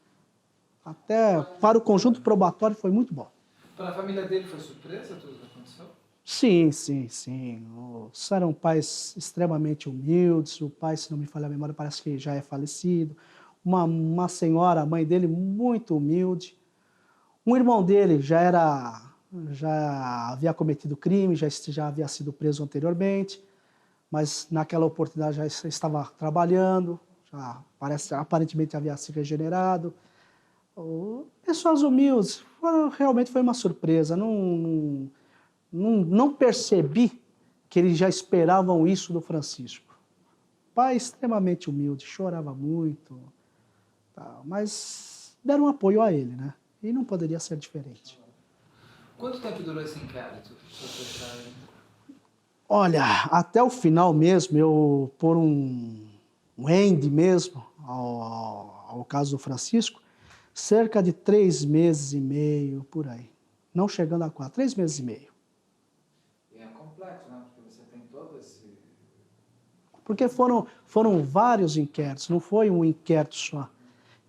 Até para o conjunto probatório foi muito bom. Para a família dele foi surpresa tudo que aconteceu? Sim, sim, sim. Eram pais extremamente humildes. O pai, se não me falha a memória, parece que já é falecido. Uma senhora, a mãe dele, muito humilde. Um irmão dele já havia cometido crime, já havia sido preso anteriormente, mas naquela oportunidade já estava trabalhando, aparentemente havia se regenerado. Pessoas humildes, realmente foi uma surpresa. Não percebi que eles já esperavam isso do Francisco. Pai extremamente humilde, chorava muito, mas deram apoio a ele, né? E não poderia ser diferente. Quanto tempo durou esse inquérito? Olha, até o final mesmo, eu por um end mesmo ao caso do Francisco, cerca de 3 meses e meio, por aí. Não chegando a 4, 3 meses e meio. É complexo, né? Porque você tem todo esse... Porque foram vários inquéritos, não foi um inquérito só.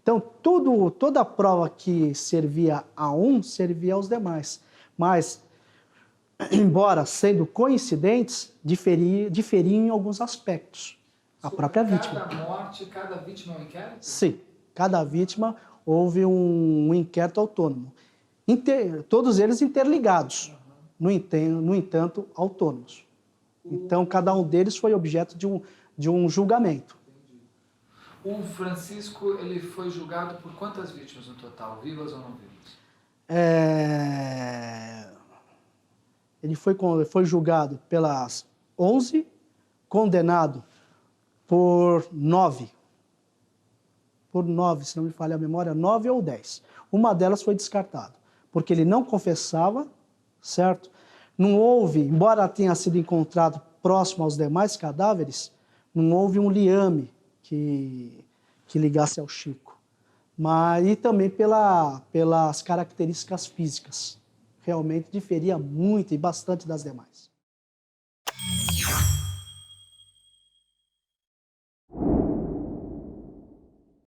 Então, toda a prova que servia a um, servia aos demais. Mas, embora sendo coincidentes, diferiam em alguns aspectos. A própria vítima. Cada vítima é um inquérito? Sim, cada vítima houve um inquérito autônomo. Todos eles interligados, no entanto, autônomos. Então, cada um deles foi objeto de um julgamento. O Francisco, ele foi julgado por quantas vítimas no total, vivas ou não vivas? Ele foi julgado pelas 11, condenado por 9. Por 9, se não me falha a memória, 9 ou 10. Uma delas foi descartada, porque ele não confessava, certo? Não houve, embora tenha sido encontrado próximo aos demais cadáveres, não houve um liame que ligasse ao Chico. mas e também pelas características físicas. Realmente diferia muito e bastante das demais.